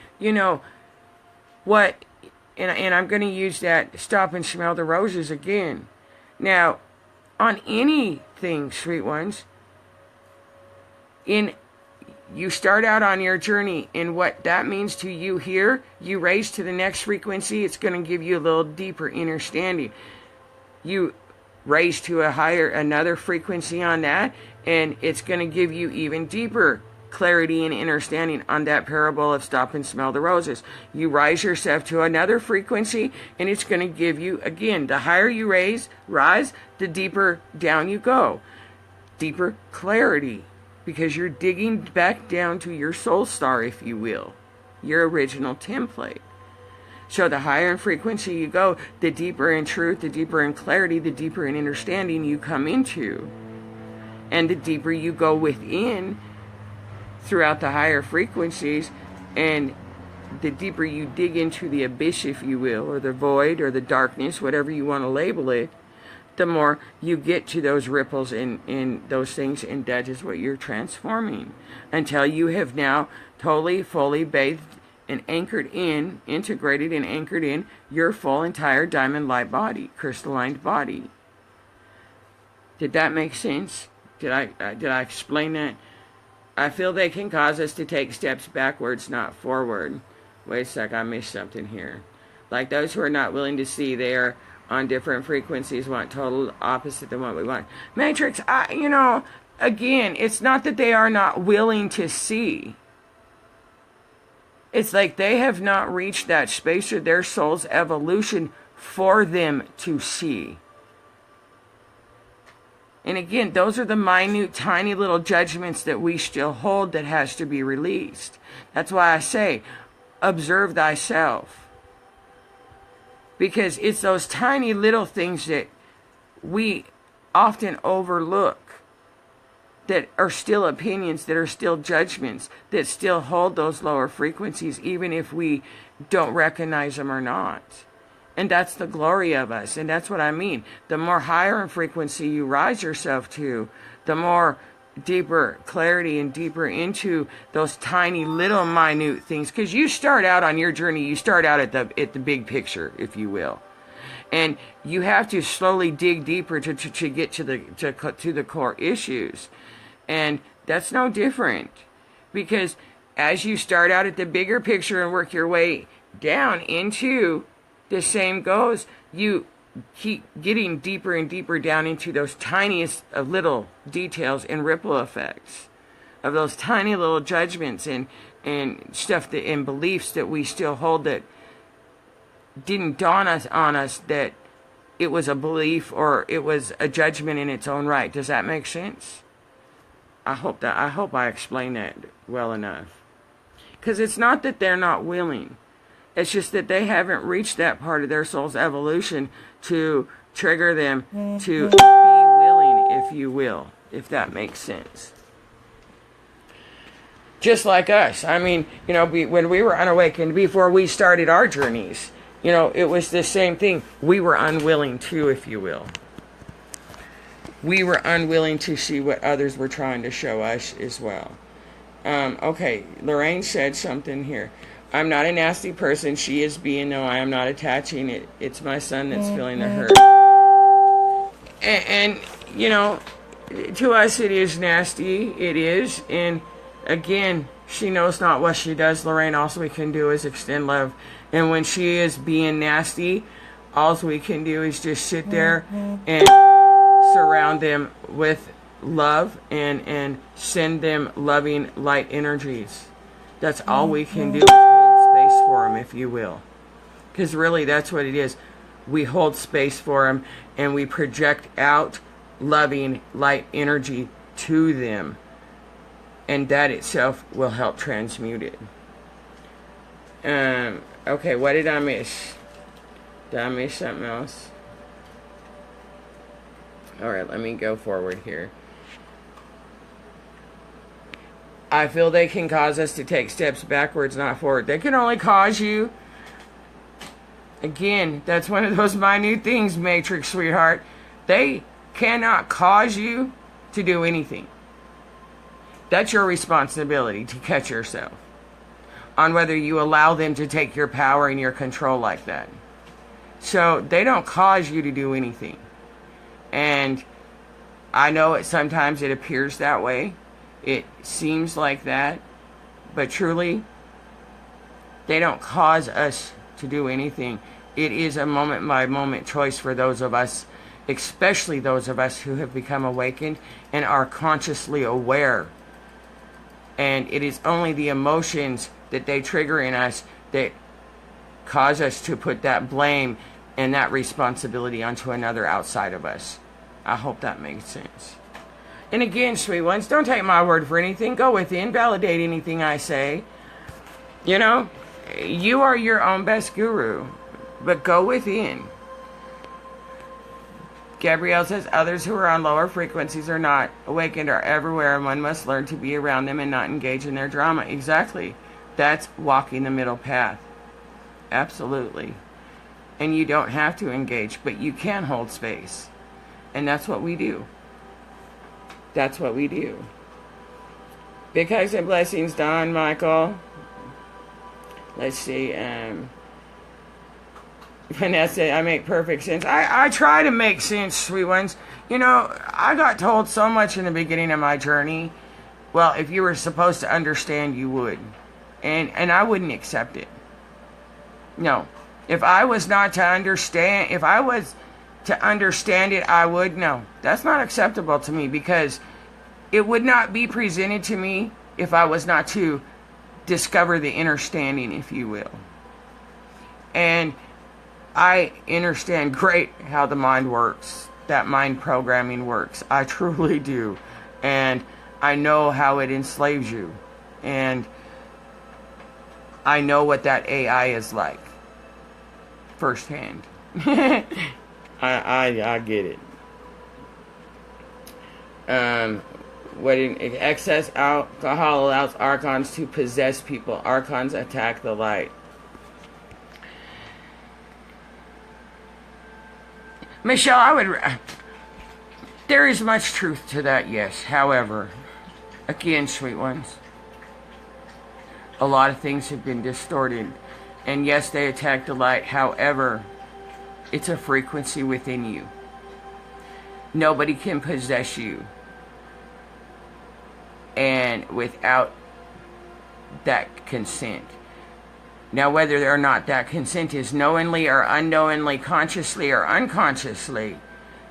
what, and I'm going to use that stop and smell the roses again. Now, on anything, sweet ones, you start out on your journey, and what that means to you here, you raise to the next frequency, it's going to give you a little deeper understanding. You raise to another frequency on that, and it's going to give you even deeper clarity and understanding on that parable of stop and smell the roses. You rise yourself to another frequency, and it's going to give you, again, the higher you rise, the deeper down you go. Deeper clarity. Because you're digging back down to your soul star, if you will, your original template. So the higher in frequency you go, the deeper in truth, the deeper in clarity, the deeper in understanding you come into. And the deeper you go within throughout the higher frequencies, and the deeper you dig into the abyss, if you will, or the void, or the darkness, whatever you want to label it, the more you get to those ripples in those things, and that is what you're transforming, until you have now totally, fully bathed and integrated and anchored in your full entire diamond light body, crystalline body. Did that make sense? Did I explain that? I feel they can cause us to take steps backwards, not forward. Wait a sec, I missed something here. Like those who are not willing to see, they are on different frequencies, want total opposite than what we want. Matrix, again, it's not that they are not willing to see. It's like they have not reached that space of their soul's evolution for them to see. And again, those are the minute, tiny little judgments that we still hold that has to be released. That's why I say, observe thyself. Because it's those tiny little things that we often overlook, that are still opinions, that are still judgments, that still hold those lower frequencies, even if we don't recognize them or not. And that's the glory of us. And that's what I mean. The more higher in frequency you rise yourself to, the more deeper clarity and deeper into those tiny little minute things. Because you start out on your journey, you start out at the big picture, if you will. And you have to slowly dig deeper to get to the core issues. And that's no different. Because as you start out at the bigger picture and work your way down into the same goes, you keep getting deeper and deeper down into those tiniest of little details and ripple effects of those tiny little judgments and stuff that and beliefs that we still hold that didn't dawn on us that it was a belief or it was a judgment in its own right. Does that make sense? I hope I explained that well enough. Because it's not that they're not willing. It's just that they haven't reached that part of their soul's evolution to trigger them to be willing, if you will, if that makes sense. Just like us. I mean, when we were unawakened, before we started our journeys, it was the same thing. We were unwilling to, if you will. We were unwilling to see what others were trying to show us as well. Okay, Lorraine said something here. I'm not a nasty person. She is being, no, I am not attaching it. It's my son that's feeling the hurt. And to us it is nasty. It is. And again, she knows not what she does. Lorraine, all we can do is extend love. And when she is being nasty, all we can do is just sit there and surround them with love and send them loving light energies. That's all we can do is hold space for them, if you will. Because really, that's what it is. We hold space for them and we project out loving light energy to them. And that itself will help transmute it. Okay, what did I miss? Did I miss something else? Alright, let me go forward here. I feel they can cause us to take steps backwards, not forward. They can only cause you. Again, that's one of those minute things, Matrix sweetheart. They cannot cause you to do anything. That's your responsibility to catch yourself on whether you allow them to take your power and your control like that. So they don't cause you to do anything. And I know sometimes it appears that way. It seems like that. But truly, they don't cause us to do anything. It is a moment-by-moment choice for those of us, especially those of us who have become awakened and are consciously aware. And it is only the emotions that they trigger in us that cause us to put that blame and that responsibility onto another outside of us. I hope that makes sense. And again, sweet ones, don't take my word for anything. Go within, validate anything I say. You are your own best guru, but go within. Gabrielle says, others who are on lower frequencies or not awakened are everywhere, and one must learn to be around them and not engage in their drama. Exactly. That's walking the middle path. Absolutely. And you don't have to engage, but you can hold space. And that's what we do. That's what we do. Big hugs and blessings, Don, Michael. Let's see. Vanessa, I make perfect sense. I try to make sense, sweet ones. I got told so much in the beginning of my journey. Well, if you were supposed to understand, you would. And I wouldn't accept it. No. If I was not to understand, if I was to understand it, I would. No. That's not acceptable to me because it would not be presented to me if I was not to discover the understanding, if you will. And I understand great how the mind works, that mind programming works. I truly do. And I know how it enslaves you. And I know what that AI is like firsthand. I get it. When excess alcohol allows archons to possess people, archons attack the light. Michelle, there is much truth to that, yes. However, again, sweet ones, a lot of things have been distorted. And yes, they attack the light. However, it's a frequency within you. Nobody can possess you. And without that consent. Now, whether or not that consent is knowingly or unknowingly, consciously or unconsciously,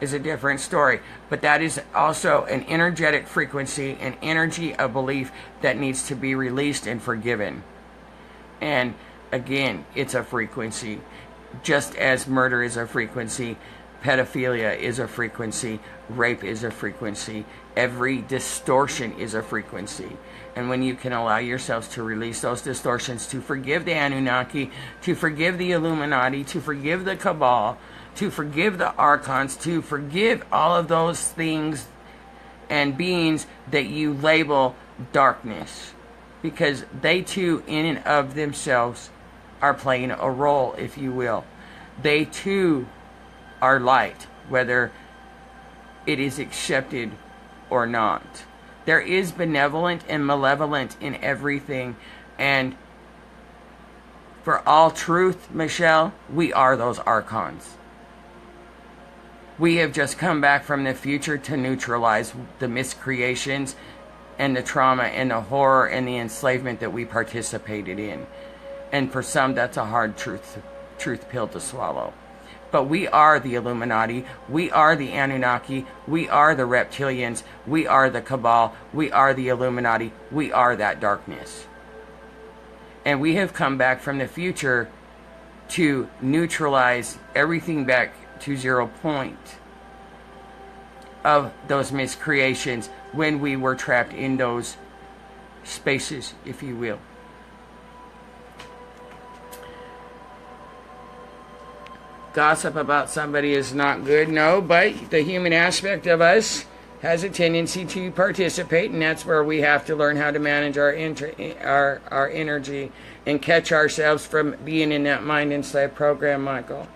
is a different story. But that is also an energetic frequency, an energy of belief that needs to be released and forgiven. And again, it's a frequency. Just as murder is a frequency, pedophilia is a frequency, rape is a frequency, every distortion is a frequency. And when you can allow yourselves to release those distortions, to forgive the Anunnaki, to forgive the Illuminati, to forgive the Cabal, to forgive the Archons, to forgive all of those things and beings that you label darkness. Because they too, in and of themselves, are playing a role, if you will. They too are light, whether it is accepted or not. There is benevolent and malevolent in everything. And for all truth, Michelle, we are those archons. We have just come back from the future to neutralize the miscreations and the trauma and the horror and the enslavement that we participated in. And for some, that's a hard truth pill to swallow. But we are the Illuminati, we are the Anunnaki, we are the reptilians, we are the Cabal, we are the Illuminati, we are that darkness. And we have come back from the future to neutralize everything back to 0 point of those miscreations when we were trapped in those spaces, if you will. Gossip about somebody is not good, no, but the human aspect of us has a tendency to participate, and that's where we have to learn how to manage our energy and catch ourselves from being in that mind enslaved program, Michael.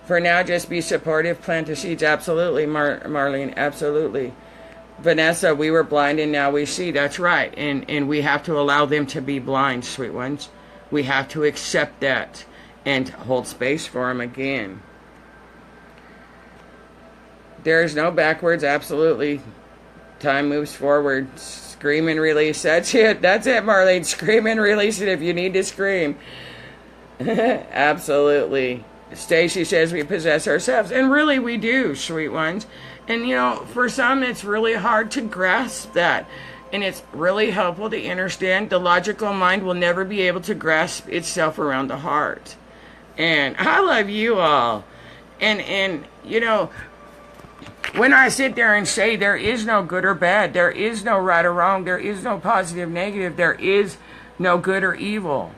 For now, just be supportive, plant the seeds, absolutely, Marlene, absolutely. Vanessa, we were blind and now we see, that's right, and we have to allow them to be blind, sweet ones. We have to accept that. And hold space for them again. There is no backwards, absolutely. Time moves forward. Scream and release. That's it. That's it, Marlene. Scream and release it if you need to scream. Absolutely. Stacy says we possess ourselves. And really we do, sweet ones. And you know, for some it's really hard to grasp that. And it's really helpful to understand the logical mind will never be able to grasp itself around the heart. And I love you all. And you know, when I sit there and say there is no good or bad, there is no right or wrong, there is no positive, negative, there is no good or evil,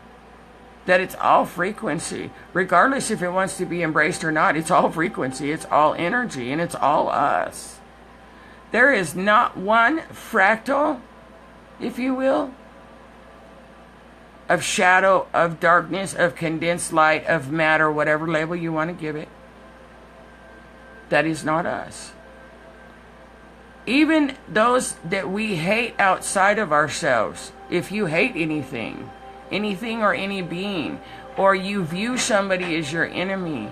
that it's all frequency, regardless if it wants to be embraced or not, it's all frequency, it's all energy, and it's all us. There is not one fractal, if you will, of shadow, of darkness, of condensed light, of matter, whatever label you want to give it, that is not us. Even those that we hate outside of ourselves, if you hate anything or any being, or you view somebody as your enemy,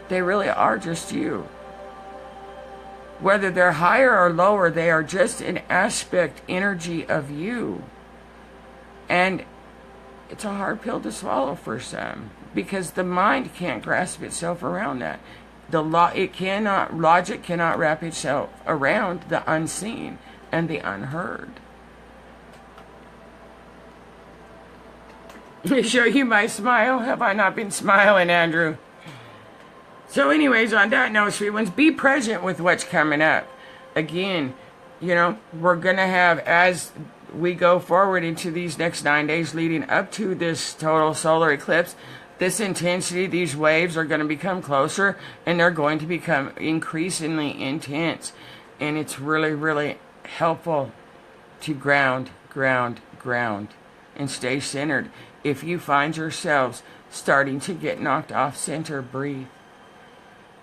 they really are just you. Whether they're higher or lower, they are just an aspect, energy of you. And it's a hard pill to swallow for some, because the mind can't grasp itself around that. Logic cannot wrap itself around the unseen and the unheard. To show you my smile. Have I not been smiling, Andrew? So anyways, on that note, sweet ones, be present with what's coming up. Again, you know, we're going to have, as we go forward into these next 9 days leading up to this total solar eclipse, this intensity, these waves are going to become closer, and they're going to become increasingly intense. And it's really, really helpful to ground, and stay centered. If you find yourselves starting to get knocked off center, breathe.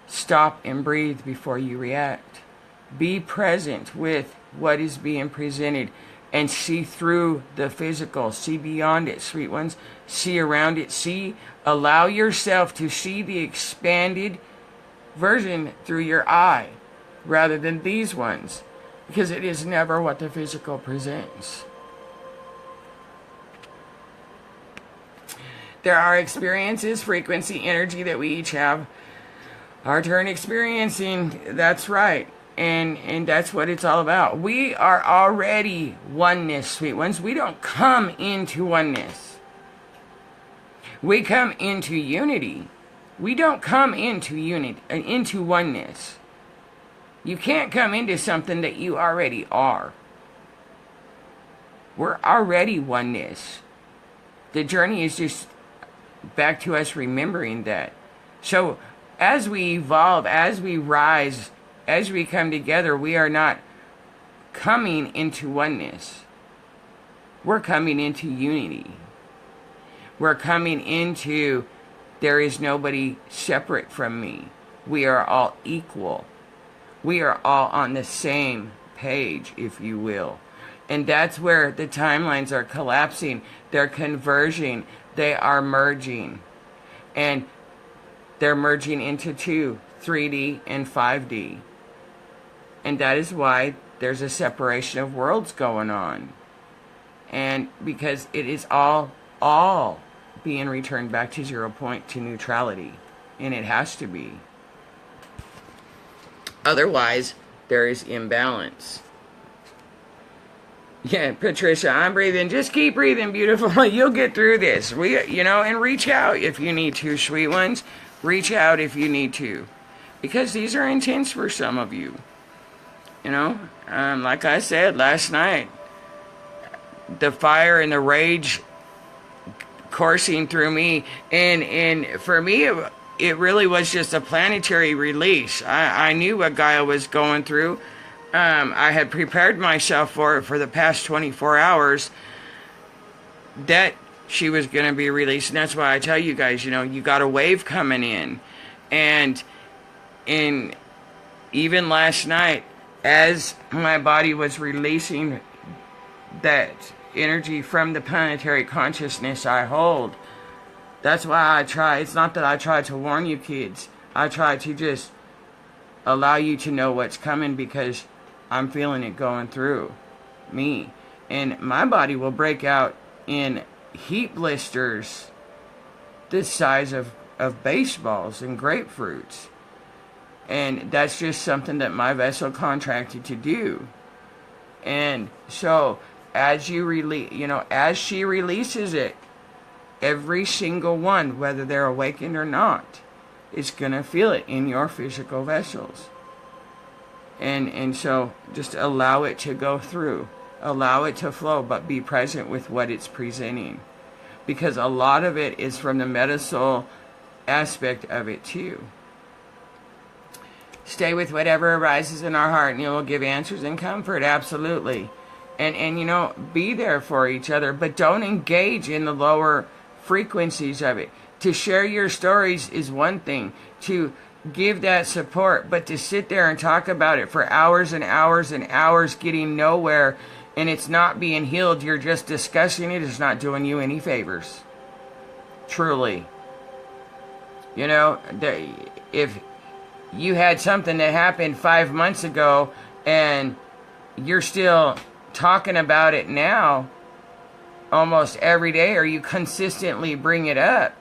Stop and breathe before you react. Be present with what is being presented and see through the physical. See beyond it, sweet ones. See around it. Allow yourself to see the expanded version through your eye rather than these ones, because it is never what the physical presents. There are experiences, frequency, energy that we each have our turn experiencing. That's right. And that's what it's all about. We are already oneness, sweet ones. We don't come into oneness. We come into unity. We don't come into into oneness. You can't come into something that you already are. We're already oneness. The journey is just back to us remembering that. So as we evolve, as we rise, as we come together, we are not coming into oneness. We're coming into unity. We're coming into, there is nobody separate from me. We are all equal. We are all on the same page, if you will. And that's where the timelines are collapsing. They're converging. They are merging. And they're merging into 2, 3D, and 5D. And that is why there's a separation of worlds going on. And because it is all being returned back to 0 point, to neutrality. And it has to be. Otherwise, there is imbalance. Yeah, Patricia, I'm breathing. Just keep breathing, beautiful. You'll get through this. And reach out if you need to, sweet ones. Reach out if you need to. Because these are intense for some of you. Like I said last night, the fire and the rage coursing through me. And for me, it really was just a planetary release. I knew what Gaia was going through. I had prepared myself for it for the past 24 hours that she was going to be released. And that's why I tell you guys, you got a wave coming in. And even last night, as my body was releasing that energy from the planetary consciousness I hold, that's why it's not that I try to warn you kids. I try to just allow you to know what's coming, because I'm feeling it going through me. And my body will break out in heat blisters the size of baseballs and grapefruits. And that's just something that my vessel contracted to do. And so as she releases it, every single one, whether they're awakened or not, is going to feel it in your physical vessels. And so just allow it to go through. Allow it to flow, but be present with what it's presenting. Because a lot of it is from the meta-soul aspect of it too. Stay with whatever arises in our heart, and it will give answers and comfort, absolutely. And be there for each other, but don't engage in the lower frequencies of it. To share your stories is one thing, to give that support, but to sit there and talk about it for hours and hours and hours, getting nowhere, and it's not being healed, you're just discussing it, is not doing you any favors. Truly. If you had something that happened 5 months ago and you're still talking about it now almost every day, or you consistently bring it up,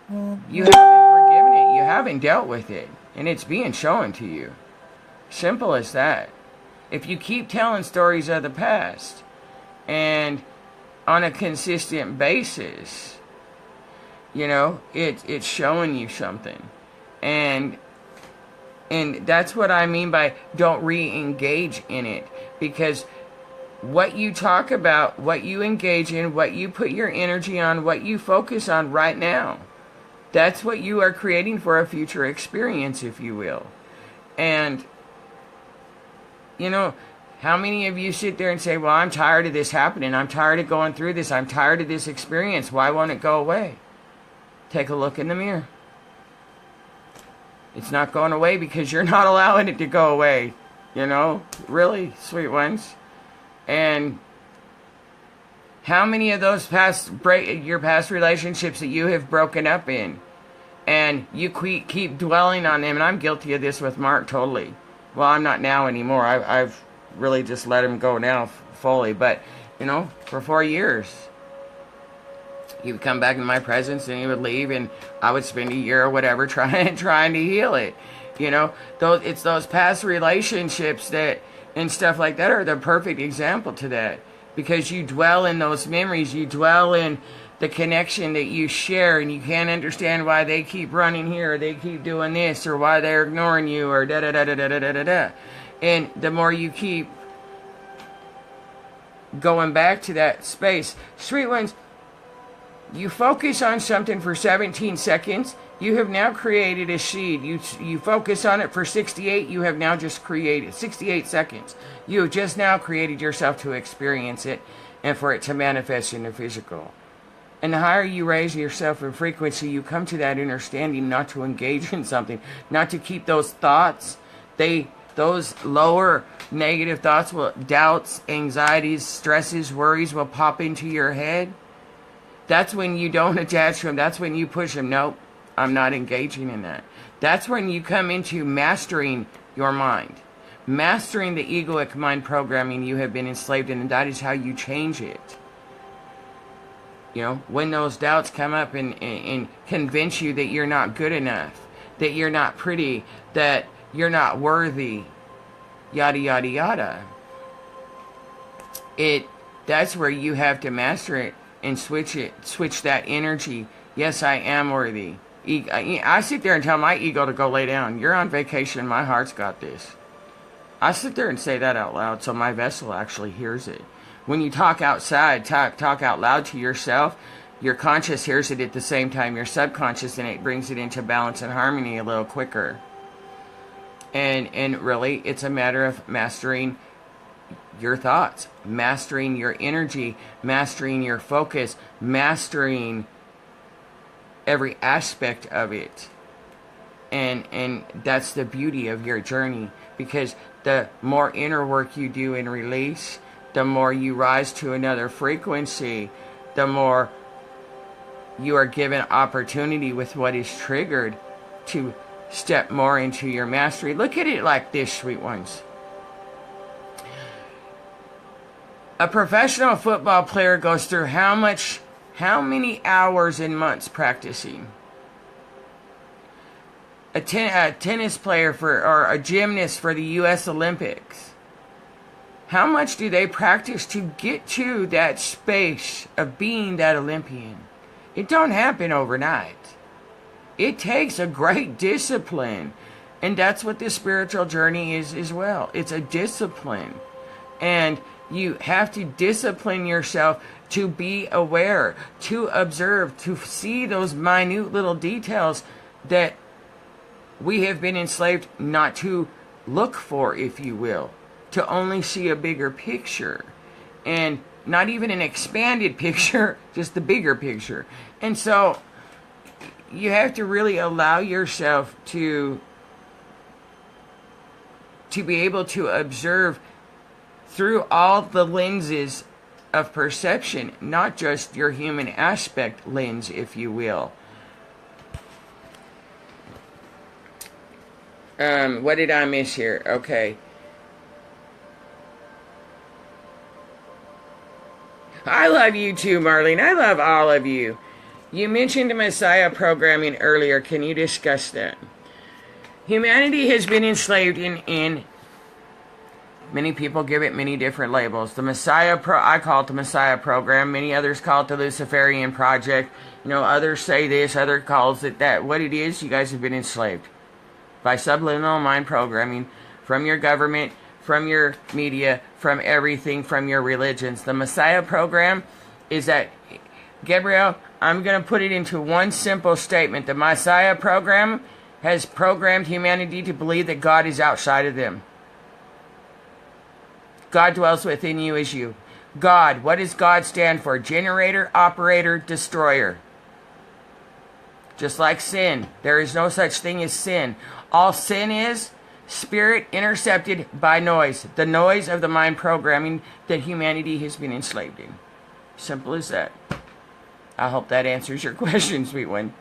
you haven't forgiven it, you haven't dealt with it, and it's being shown to you. Simple as that. If you keep telling stories of the past and on a consistent basis, you know, it's showing you something. And that's what I mean by don't re-engage in it. Because what you talk about, what you engage in, what you put your energy on, what you focus on right now, that's what you are creating for a future experience, if you will. And, you know, how many of you sit there and say, well, I'm tired of this happening. I'm tired of going through this. I'm tired of this experience. Why won't it go away? Take a look in the mirror. It's not going away because you're not allowing it to go away. You know, really, sweet ones. And how many of those your past relationships that you have broken up in, and you keep dwelling on them, and I'm guilty of this with Mark totally. Well, I'm not now anymore. I've really just let him go now fully. But, you know, for 4 years, he would come back in my presence and he would leave, and I would spend a year or whatever trying to heal it. You know, it's those past relationships that and stuff like that are the perfect example to that, because you dwell in those memories, you dwell in the connection that you share, and you can't understand why they keep running here, or they keep doing this, or why they're ignoring you, or da da da da da da da da. And the more you keep going back to that space, sweet ones, you focus on something for 17 seconds, you have now created a seed. You focus on it for 68, you have now just created 68 seconds. You have just now created yourself to experience it and for it to manifest in the physical. And the higher you raise yourself in frequency, you come to that understanding not to engage in something, not to keep those thoughts. Those lower negative thoughts, doubts, anxieties, stresses, worries will pop into your head. That's when you don't attach to them. That's when you push them. Nope, I'm not engaging in that. That's when you come into mastering your mind. Mastering the egoic mind programming you have been enslaved in, and that is how you change it. You know, when those doubts come up and convince you that you're not good enough, that you're not pretty, that you're not worthy, yada, yada, yada. That's where you have to master it and switch that energy. Yes, I am worthy. I sit there and tell my ego to go lay down. You're on vacation. My heart's got this. I sit there and say that out loud so my vessel actually hears it. When you talk outside, talk out loud to yourself, your conscious hears it at the same time your subconscious, and it brings it into balance and harmony a little quicker. And really, it's a matter of mastering your thoughts, mastering your energy, mastering your focus, mastering every aspect of it. And that's the beauty of your journey, because the more inner work you do and release, the more you rise to another frequency, the more you are given opportunity with what is triggered to step more into your mastery. Look at it like this, sweet ones. A professional football player goes through how many hours and months practicing? A tennis player or a gymnast for the U.S. Olympics, how much do they practice to get to that space of being that Olympian? It don't happen overnight. It takes a great discipline. And that's what the spiritual journey is as well. It's a discipline. And you have to discipline yourself to be aware, to observe, to see those minute little details that we have been enslaved not to look for, if you will. To only see a bigger picture. And not even an expanded picture, just the bigger picture. And so you have to really allow yourself to be able to observe through all the lenses of perception, not just your human aspect lens, if you will. What did I miss here? Okay. I love you too, Marlene. I love all of you. You mentioned Messiah programming earlier. Can you discuss that? Humanity has been enslaved in Many people give it many different labels. I call it the Messiah program. Many others call it the Luciferian project. You know, others say this, others calls it that. What it is, you guys have been enslaved by subliminal mind programming from your government, from your media, from everything, from your religions. The Messiah program is that, Gabriel, I'm going to put it into one simple statement. The Messiah program has programmed humanity to believe that God is outside of them. God dwells within you as you. God, what does God stand for? Generator, operator, destroyer. Just like sin, there is no such thing as sin. All sin is spirit intercepted by noise. The noise of the mind programming that humanity has been enslaved in. Simple as that. I hope that answers your question, sweet one.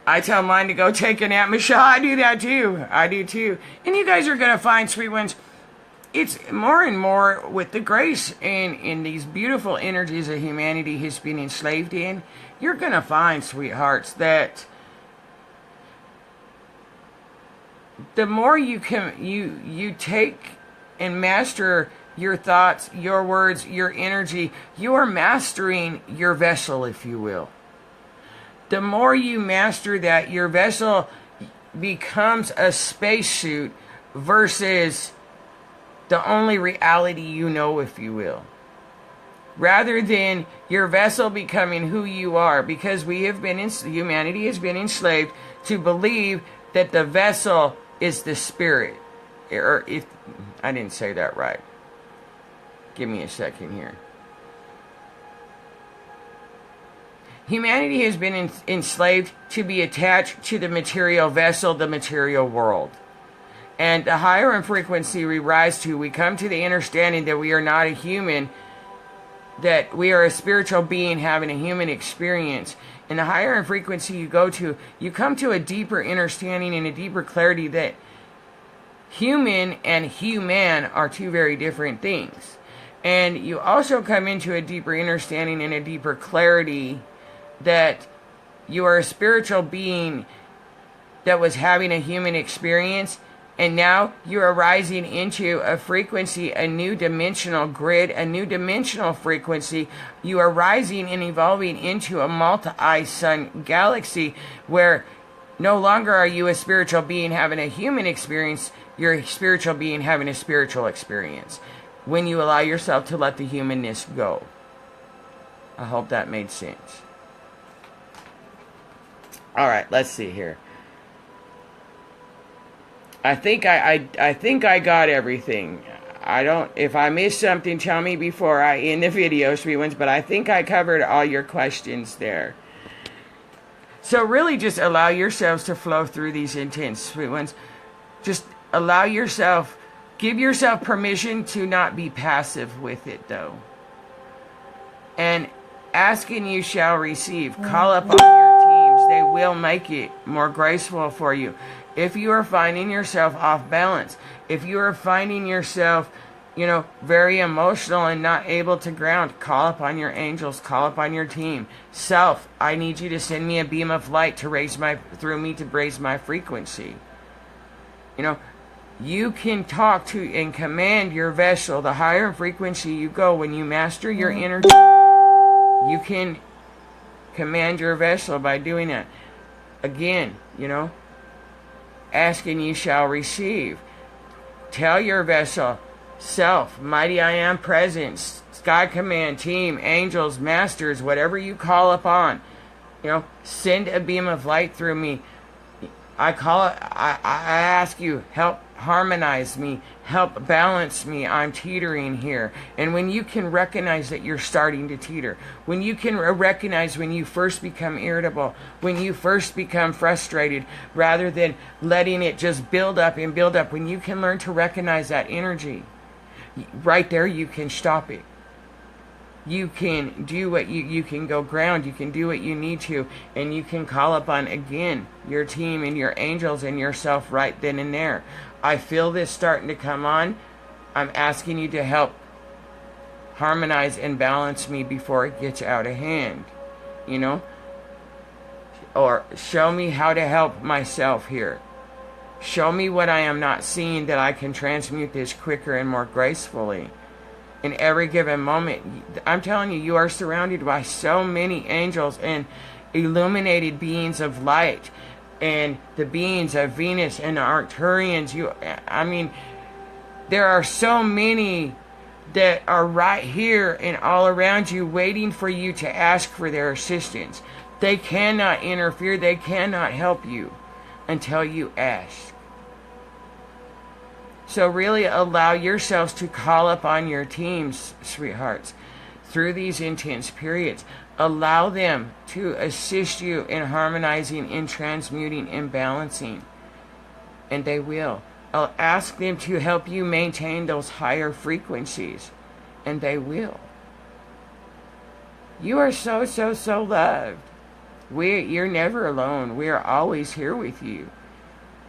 I tell mine to go take a nap. Michelle, I do that too. I do too. And you guys are going to find, sweet ones, it's more and more with the grace and in these beautiful energies that humanity has been enslaved in. You're going to find, sweethearts, that the more you take and master your thoughts, your words, your energy, you are mastering your vessel, if you will. The more you master that, your vessel becomes a spacesuit versus the only reality you know, if you will. Rather than your vessel becoming who you are, because humanity has been enslaved to believe that the vessel is the spirit. Or if I didn't say that right. Give me a second here. Humanity has been enslaved to be attached to the material vessel, the material world. And the higher in frequency we rise to, we come to the understanding that we are not a human, that we are a spiritual being having a human experience. And the higher in frequency you go to, you come to a deeper understanding and a deeper clarity that human and human are two very different things. And you also come into a deeper understanding and a deeper clarity that you are a spiritual being that was having a human experience, and now you are rising into a frequency, a new dimensional grid, a new dimensional frequency. You are rising and evolving into a multi-sun galaxy where no longer are you a spiritual being having a human experience, you're a spiritual being having a spiritual experience when you allow yourself to let the humanness go. I hope that made sense. All right, let's see here. I think I got everything. If I missed something, tell me before I end the video, sweet ones, but I think I covered all your questions there. So really just allow yourselves to flow through these intents, sweet ones. Just allow yourself, give yourself permission to not be passive with it, though. And ask and you shall receive. Call upon your teams. They will make it more graceful for you. If you are finding yourself off balance, if you are finding yourself, very emotional and not able to ground, call upon your angels, call upon your team. Self, I need you to send me a beam of light to raise my frequency. You can talk to and command your vessel. The higher in frequency you go, when you master your energy, you can command your vessel by doing that. Again, ask and you shall receive. Tell your vessel, self, mighty I am presence, sky command, team, angels, masters, whatever you call upon, send a beam of light through me. I ask you, help harmonize me, help balance me. I'm teetering here. And when you can recognize that you're starting to teeter, when you can recognize when you first become irritable, when you first become frustrated, rather than letting it just build up and build up, when you can learn to recognize that energy, right there you can stop it. You can do what you can go ground, you can do what you need to, and you can call upon again your team and your angels and yourself right then and there. I feel this starting to come on. I'm asking you to help harmonize and balance me before it gets out of hand, or show me how to help myself here. Show me what I am not seeing, that I can transmute this quicker and more gracefully. In every given moment, I'm telling you, you are surrounded by so many angels and illuminated beings of light, and the beings of Venus and the Arcturians. There are so many that are right here and all around you, waiting for you to ask for their assistance. They cannot interfere, they cannot help you until you ask. So really allow yourselves to call upon your teams, sweethearts, through these intense periods. Allow them to assist you in harmonizing, in transmuting, in balancing. And they will. I'll ask them to help you maintain those higher frequencies. And they will. You are so, so, so loved. You're never alone. We are always here with you.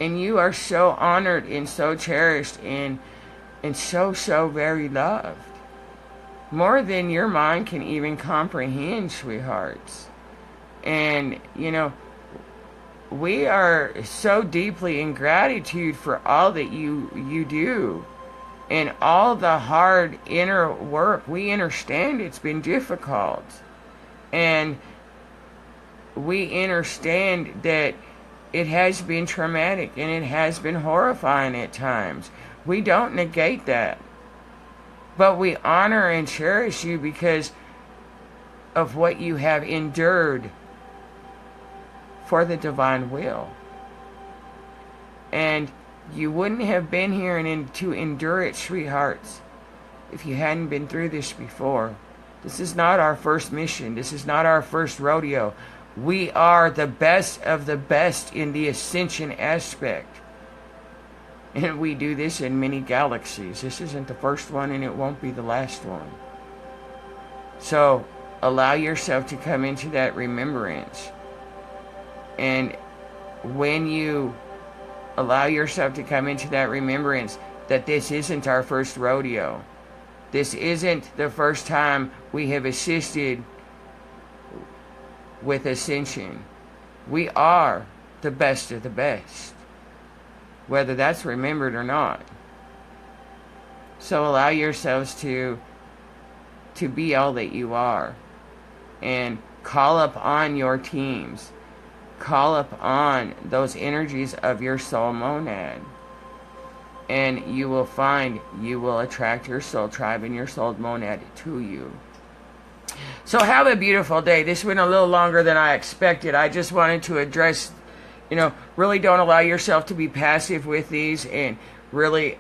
And you are so honored and so cherished and so, so very loved. More than your mind can even comprehend, sweethearts. And, we are so deeply in gratitude for all that you do. And all the hard inner work. We understand it's been difficult. And we understand that it has been traumatic and it has been horrifying at times. We don't negate that. But we honor and cherish you because of what you have endured for the divine will. And you wouldn't have been here and to endure it, sweethearts, if you hadn't been through this before. This is not our first mission. This is not our first rodeo. We are the best of the best in the ascension aspect. And we do this in many galaxies. This isn't the first one, and it won't be the last one. So, allow yourself to come into that remembrance. And when you allow yourself to come into that remembrance that this isn't our first rodeo, this isn't the first time we have assisted with ascension. We are the best of the best, whether that's remembered or not. So allow yourselves to be all that you are, and call up on your teams. Call up on those energies of your soul monad, and you will find you will attract your soul tribe and your soul monad to you. So have a beautiful day. This went a little longer than I expected. I just wanted to address, really don't allow yourself to be passive with these, and really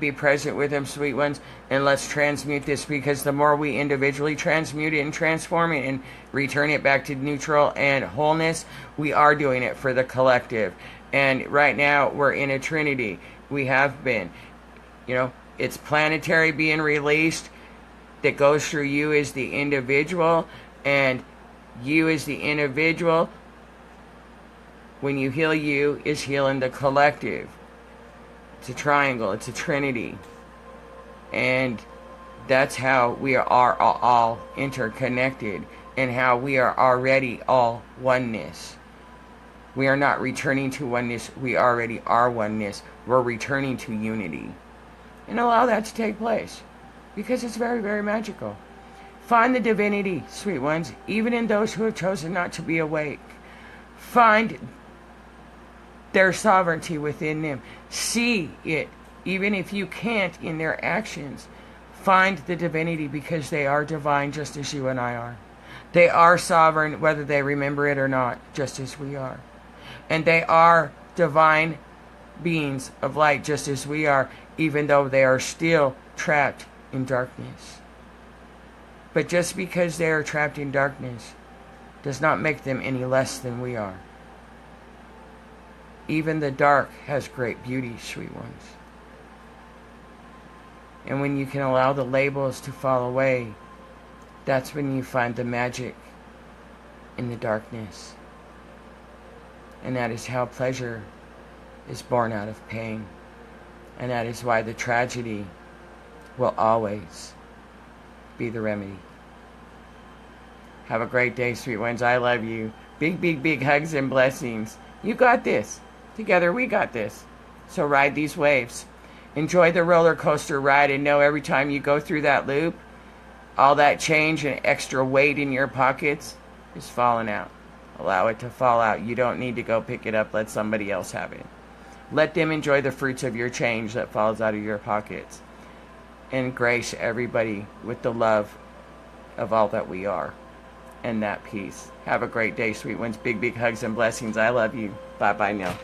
be present with them, sweet ones. And let's transmute this, because the more we individually transmute it and transform it and return it back to neutral and wholeness, we are doing it for the collective. And right now we're in a trinity. We have been. It's planetary being released that goes through you as the individual, and you as the individual, when you heal you, is healing the collective. It's a triangle, it's a trinity. And that's how we are all interconnected, and how we are already all oneness. We are not returning to oneness, we already are oneness. We're returning to unity. And allow that to take place, because it's very, very magical. Find the divinity, sweet ones, even in those who have chosen not to be awake. Find their sovereignty within them. See it, even if you can't, in their actions. Find the divinity, because they are divine, just as you and I are. They are sovereign, whether they remember it or not, just as we are. And they are divine beings of light, just as we are, even though they are still trapped in darkness. But just because they are trapped in darkness does not make them any less than we are. Even the dark has great beauty, sweet ones. And when you can allow the labels to fall away, that's when you find the magic in the darkness. And that is how pleasure is born out of pain. And that is why the tragedy will always be the remedy. Have a great day, sweet ones. I love you. Big, big, big hugs and blessings. You got this. Together we got this. So ride these waves. Enjoy the roller coaster ride and know every time you go through that loop, all that change and extra weight in your pockets is falling out. Allow it to fall out. You don't need to go pick it up. Let somebody else have it. Let them enjoy the fruits of your change that falls out of your pockets. And grace everybody with the love of all that we are and that peace. Have a great day, sweet ones. Big, big hugs and blessings. I love you. Bye-bye now.